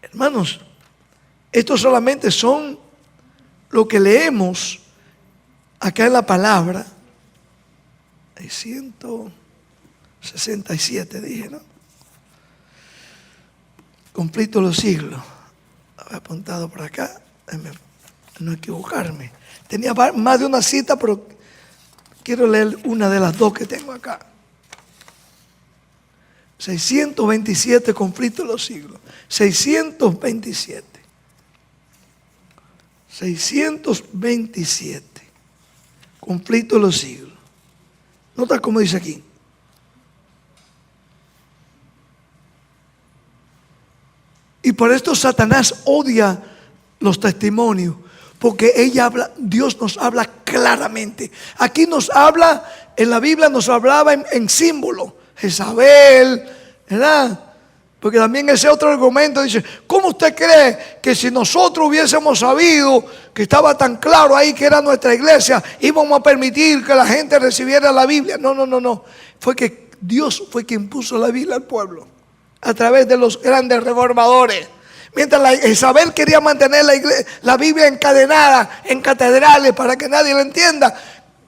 Hermanos, esto solamente son lo que leemos acá en la palabra. Hay 167, dije, ¿no? Conflicto de los siglos. Había apuntado por acá, no equivocarme. Tenía más de una cita, pero quiero leer una de las dos que tengo acá. 627, conflicto de los siglos. 627. 627. Conflicto de los siglos. Nota cómo dice aquí. Y por esto Satanás odia los testimonios, porque Dios nos habla claramente. Aquí nos habla, en la Biblia nos hablaba en símbolo. Jezabel, ¿verdad? Porque también ese otro argumento dice, ¿cómo usted cree que si nosotros hubiésemos sabido que estaba tan claro ahí que era nuestra iglesia, íbamos a permitir que la gente recibiera la Biblia? No. Fue que Dios fue quien puso la Biblia al pueblo a través de los grandes reformadores. Mientras Isabel quería mantener la Biblia encadenada en catedrales para que nadie la entienda,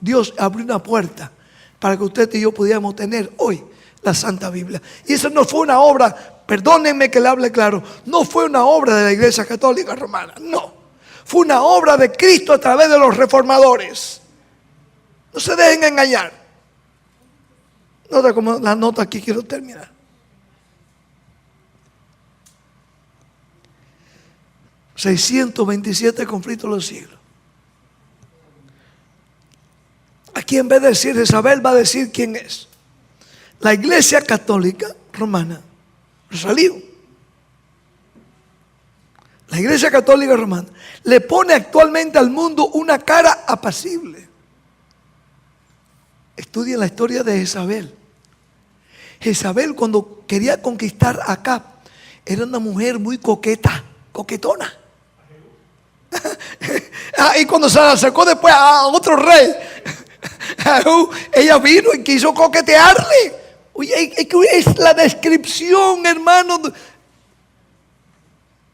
Dios abrió una puerta para que usted y yo pudiéramos tener hoy la Santa Biblia. Y eso no fue una obra perdónenme que le hable claro, no fue una obra de la Iglesia Católica Romana, no. Fue una obra de Cristo a través de los reformadores. No se dejen engañar. Nota como la nota aquí quiero terminar. ...627 conflictos de los siglos. Aquí en vez de decir Jezabel va a decir quién es. La Iglesia Católica Romana lo salió. La Iglesia Católica Romana le pone actualmente al mundo una cara apacible. Estudien la historia de Jezabel. Jezabel, cuando quería conquistar a Acab, era una mujer muy coquetona. Y cuando se acercó después a otro rey, ella vino y quiso coquetearle. Oye, es la descripción, hermano.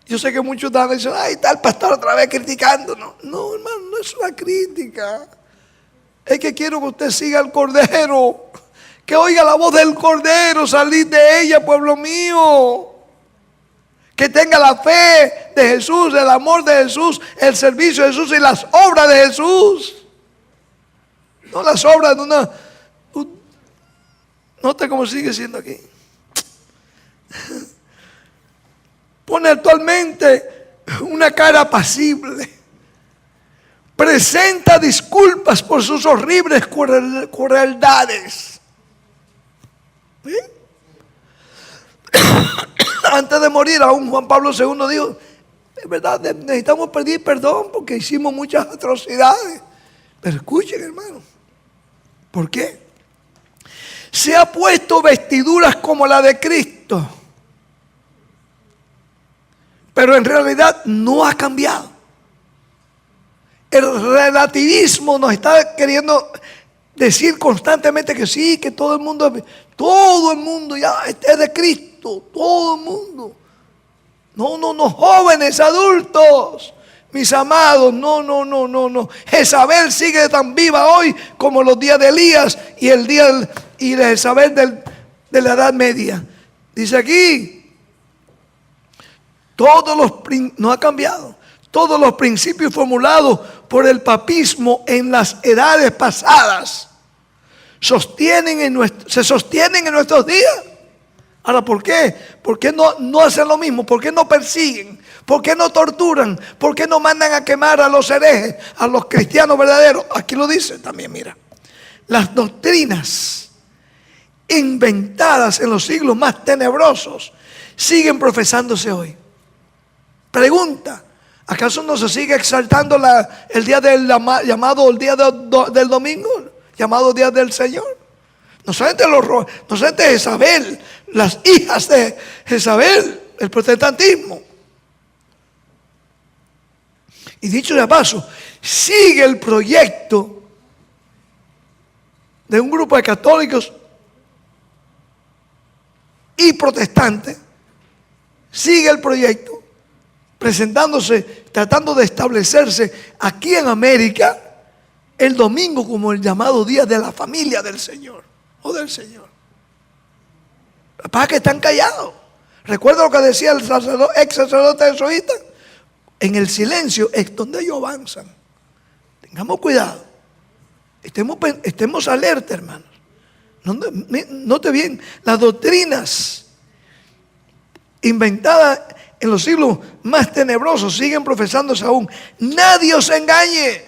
Yo sé que muchos están diciendo, ay, está el pastor otra vez criticando. No, hermano, no es una crítica. Es que quiero que usted siga al Cordero. Que oiga la voz del Cordero, salid de ella, pueblo mío. Que tenga la fe de Jesús, el amor de Jesús, el servicio de Jesús y las obras de Jesús. No las obras de una... Note cómo sigue siendo aquí. Pone actualmente una cara apacible. Presenta disculpas por sus horribles crueldades. ¿Sí? Antes de morir, aún Juan Pablo II dijo, es verdad, necesitamos pedir perdón porque hicimos muchas atrocidades. Pero escuchen, hermano, ¿por qué? Se ha puesto vestiduras como la de Cristo, pero en realidad no ha cambiado. El relativismo nos está queriendo decir constantemente que sí, que todo el mundo ya es de Cristo, todo el mundo. No, jóvenes, adultos, mis amados, no. Jezabel sigue tan viva hoy como los días de Elías y el día y de Jezabel de la Edad Media. Dice aquí, no ha cambiado. Todos los principios formulados por el papismo en las edades pasadas se sostienen en nuestros días. Ahora, ¿por qué? ¿Por qué no hacen lo mismo? ¿Por qué no persiguen? ¿Por qué no torturan? ¿Por qué no mandan a quemar a los herejes, a los cristianos verdaderos? Aquí lo dice también, mira. Las doctrinas inventadas en los siglos más tenebrosos siguen profesándose hoy. Pregunta, ¿acaso no se sigue exaltando el día del llamado el día del domingo? Llamado día del Señor. No solamente Jezabel, las hijas de Jezabel, el protestantismo. Y dicho de paso, sigue el proyecto de un grupo de católicos y protestantes, sigue el proyecto presentándose, tratando de establecerse aquí en América el domingo como el llamado día de la familia del Señor o del Señor. Para que están callados. Recuerda lo que decía el ex sacerdote jesuita. En el silencio es donde ellos avanzan. Tengamos cuidado. Estemos alerta, hermanos. Note bien, las doctrinas inventadas en los siglos más tenebrosos siguen profesándose aún. Nadie os engañe.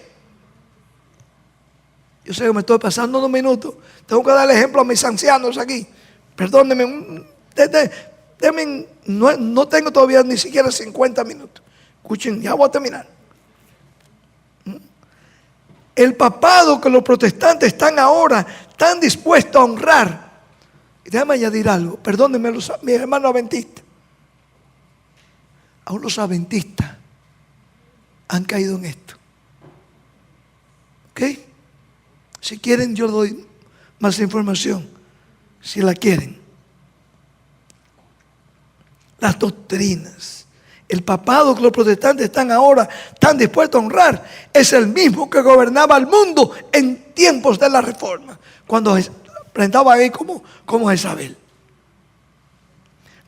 Yo sé que me estoy pasando unos minutos. Tengo que dar ejemplo a mis ancianos aquí. Perdónenme. No tengo todavía ni siquiera 50 minutos. Escuchen, ya voy a terminar. El papado que los protestantes están ahora tan dispuestos a honrar. Y déjame añadir algo. Perdónenme mis hermanos adventistas. Aún los adventistas han caído en esto. ¿Ok? Si quieren, yo doy más información. Si la quieren. Las doctrinas. El papado que los protestantes están ahora tan dispuestos a honrar es el mismo que gobernaba el mundo en tiempos de la Reforma. Cuando presentaba ahí como Jezabel.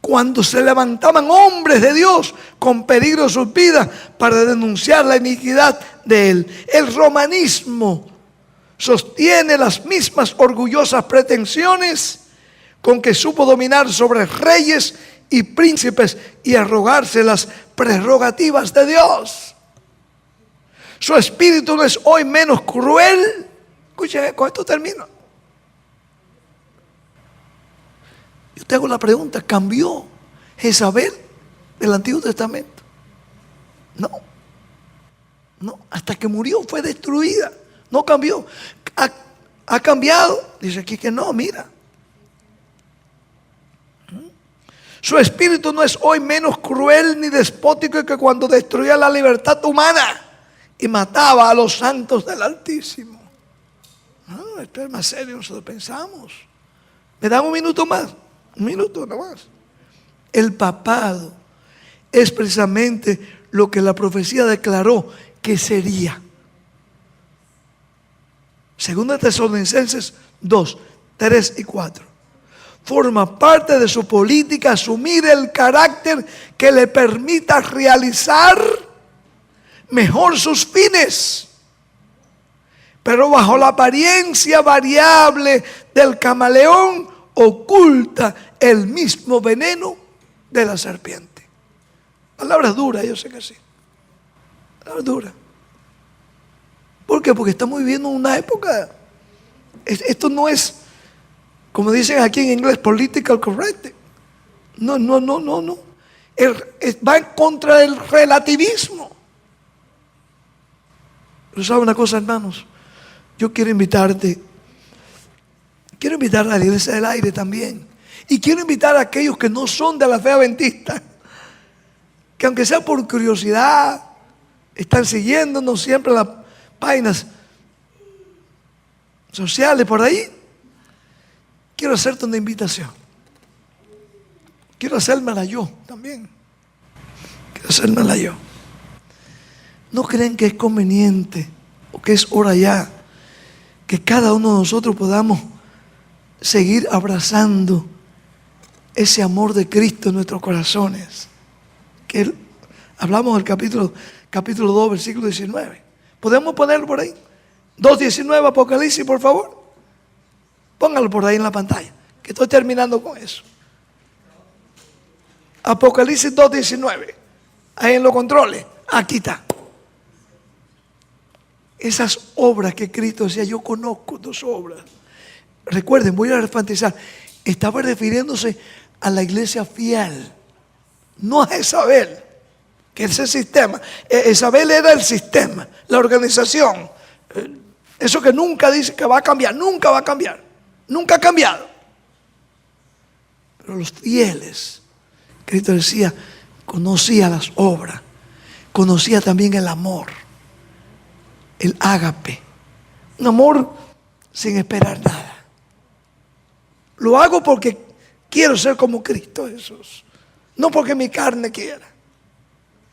cuando se levantaban hombres de Dios con peligro de sus vidas para denunciar la iniquidad de él. El romanismo sostiene las mismas orgullosas pretensiones con que supo dominar sobre reyes y príncipes y arrogarse las prerrogativas de Dios. Su espíritu no es hoy menos cruel. Escuchen, con esto termino. Yo te hago la pregunta, ¿cambió Jezabel del Antiguo Testamento? No. No, hasta que murió fue destruida. No cambió. ¿Ha cambiado? Dice aquí que no, mira. Su espíritu no es hoy menos cruel ni despótico que cuando destruía la libertad humana y mataba a los santos del Altísimo. No, esto es más serio, nosotros pensamos. ¿Me dan un minuto más? Un minuto nada más. El papado es precisamente lo que la profecía declaró que sería. Segunda Tesalonicenses 2, 3 y 4. Forma parte de su política asumir el carácter que le permita realizar mejor sus fines, pero bajo la apariencia variable del camaleón oculta el mismo veneno de la serpiente. Palabras duras, yo sé que sí. Palabras duras. ¿Por qué? Porque estamos viviendo una época. Esto no es, como dicen aquí en inglés, political correct. No. Va en contra del relativismo. Pero ¿sabe una cosa, hermanos? Yo quiero invitarte. Quiero invitar a la Iglesia del Aire también. Y quiero invitar a aquellos que no son de la fe adventista, que aunque sea por curiosidad, están siguiéndonos siempre en las páginas sociales por ahí. Quiero hacerte una invitación. Quiero hacérmela yo también. Quiero hacérmela yo. ¿No creen que es conveniente o que es hora ya que cada uno de nosotros podamos seguir abrazando ese amor de Cristo en nuestros corazones? Que hablamos del capítulo 2, versículo 19. ¿Podemos ponerlo por ahí? 2:19 Apocalipsis, por favor. Póngalo por ahí en la pantalla, que estoy terminando con eso. Apocalipsis 2:19. Ahí en los controles. Aquí está. Esas obras que Cristo decía, yo conozco tus obras. Recuerden, voy a enfatizar, estaba refiriéndose a la iglesia fiel, no a Jezabel, que es el sistema. Jezabel era el sistema, la organización. Eso que nunca dice que va a cambiar, nunca va a cambiar, nunca ha cambiado. Pero los fieles, Cristo decía, conocía las obras, conocía también el amor, el ágape, un amor sin esperar nada. Lo hago porque quiero ser como Cristo Jesús, no porque mi carne quiera.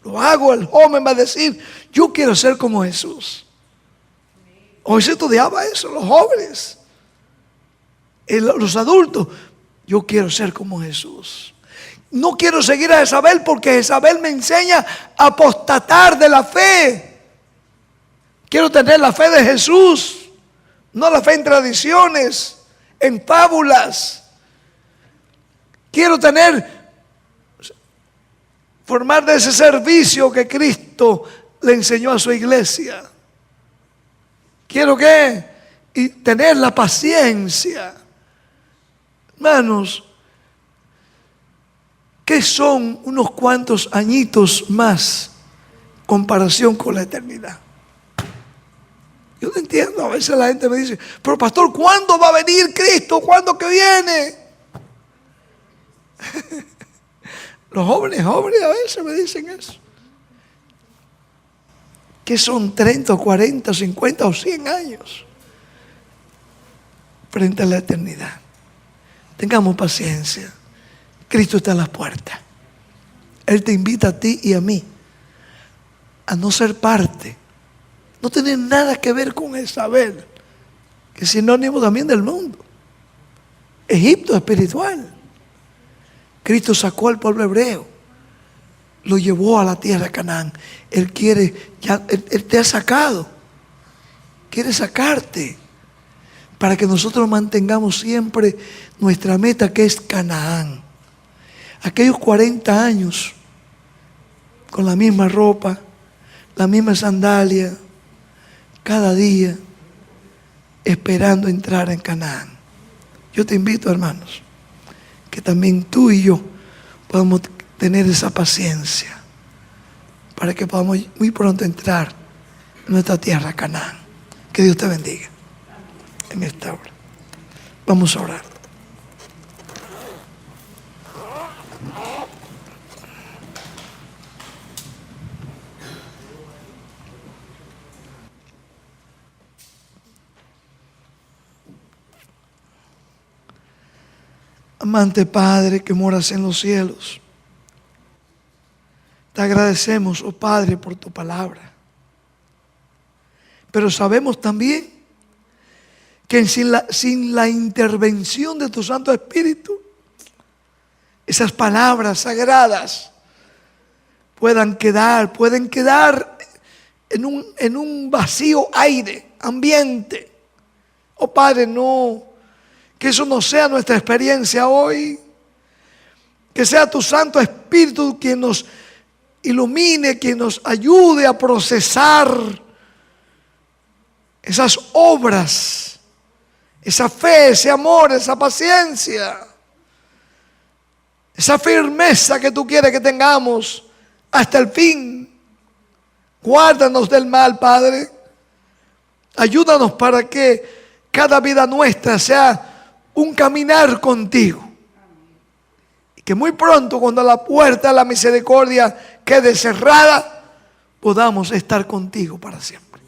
Lo hago, el joven va a decir, yo quiero ser como Jesús. Hoy se estudiaba eso, los jóvenes, los adultos. Yo quiero ser como Jesús. No quiero seguir a Jezabel porque Jezabel me enseña a apostatar de la fe. Quiero tener la fe de Jesús, no la fe en tradiciones, en fábulas. Quiero formar de ese servicio que Cristo le enseñó a su iglesia. Quiero y tener la paciencia. Hermanos, ¿qué son unos cuantos añitos más en comparación con la eternidad? Yo no entiendo, a veces la gente me dice, pero pastor, ¿cuándo va a venir Cristo? ¿Cuándo que viene? Los jóvenes a veces me dicen eso. Que son 30, 40, 50 o 100 años frente a la eternidad. Tengamos paciencia. Cristo está en las puertas. Él te invita a ti y a mí a no ser parte. No tener nada que ver con Jezabel, que es sinónimo también del mundo. Egipto espiritual. Cristo sacó al pueblo hebreo, lo llevó a la tierra de Canaán. Él quiere, Él te ha sacado, quiere sacarte, para que nosotros mantengamos siempre nuestra meta, que es Canaán. Aquellos 40 años, con la misma ropa, la misma sandalia, cada día, esperando entrar en Canaán. Yo te invito, hermanos, que también tú y yo podamos tener esa paciencia, para que podamos muy pronto entrar en nuestra tierra, Canaán. Que Dios te bendiga en esta hora. Vamos a orar. Amante Padre que moras en los cielos, te agradecemos, oh Padre, por tu palabra. Pero sabemos también que sin la intervención de tu Santo Espíritu, esas palabras sagradas pueden quedar en un vacío aire, ambiente. Oh Padre, no, que eso no sea nuestra experiencia hoy. Que sea tu Santo Espíritu quien nos ilumine, quien nos ayude a procesar esas obras, esa fe, ese amor, esa paciencia, esa firmeza que tú quieres que tengamos hasta el fin. Guárdanos del mal, Padre. Ayúdanos para que cada vida nuestra sea un caminar contigo. Y que muy pronto, cuando la puerta de la misericordia quede cerrada, podamos estar contigo para siempre.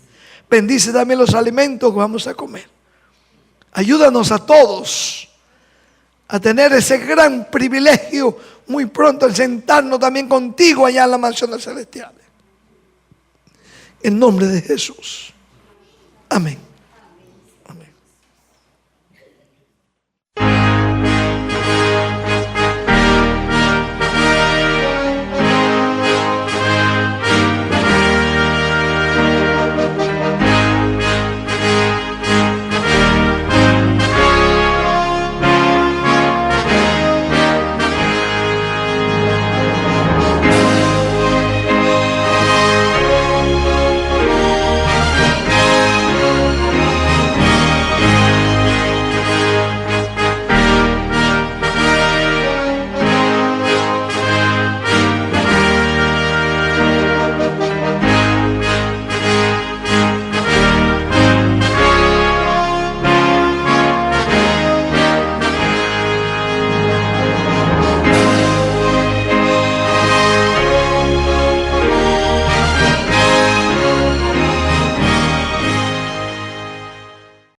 Bendice también los alimentos que vamos a comer. Ayúdanos a todos a tener ese gran privilegio muy pronto, el sentarnos también contigo allá en las mansiones celestiales. En nombre de Jesús. Amén.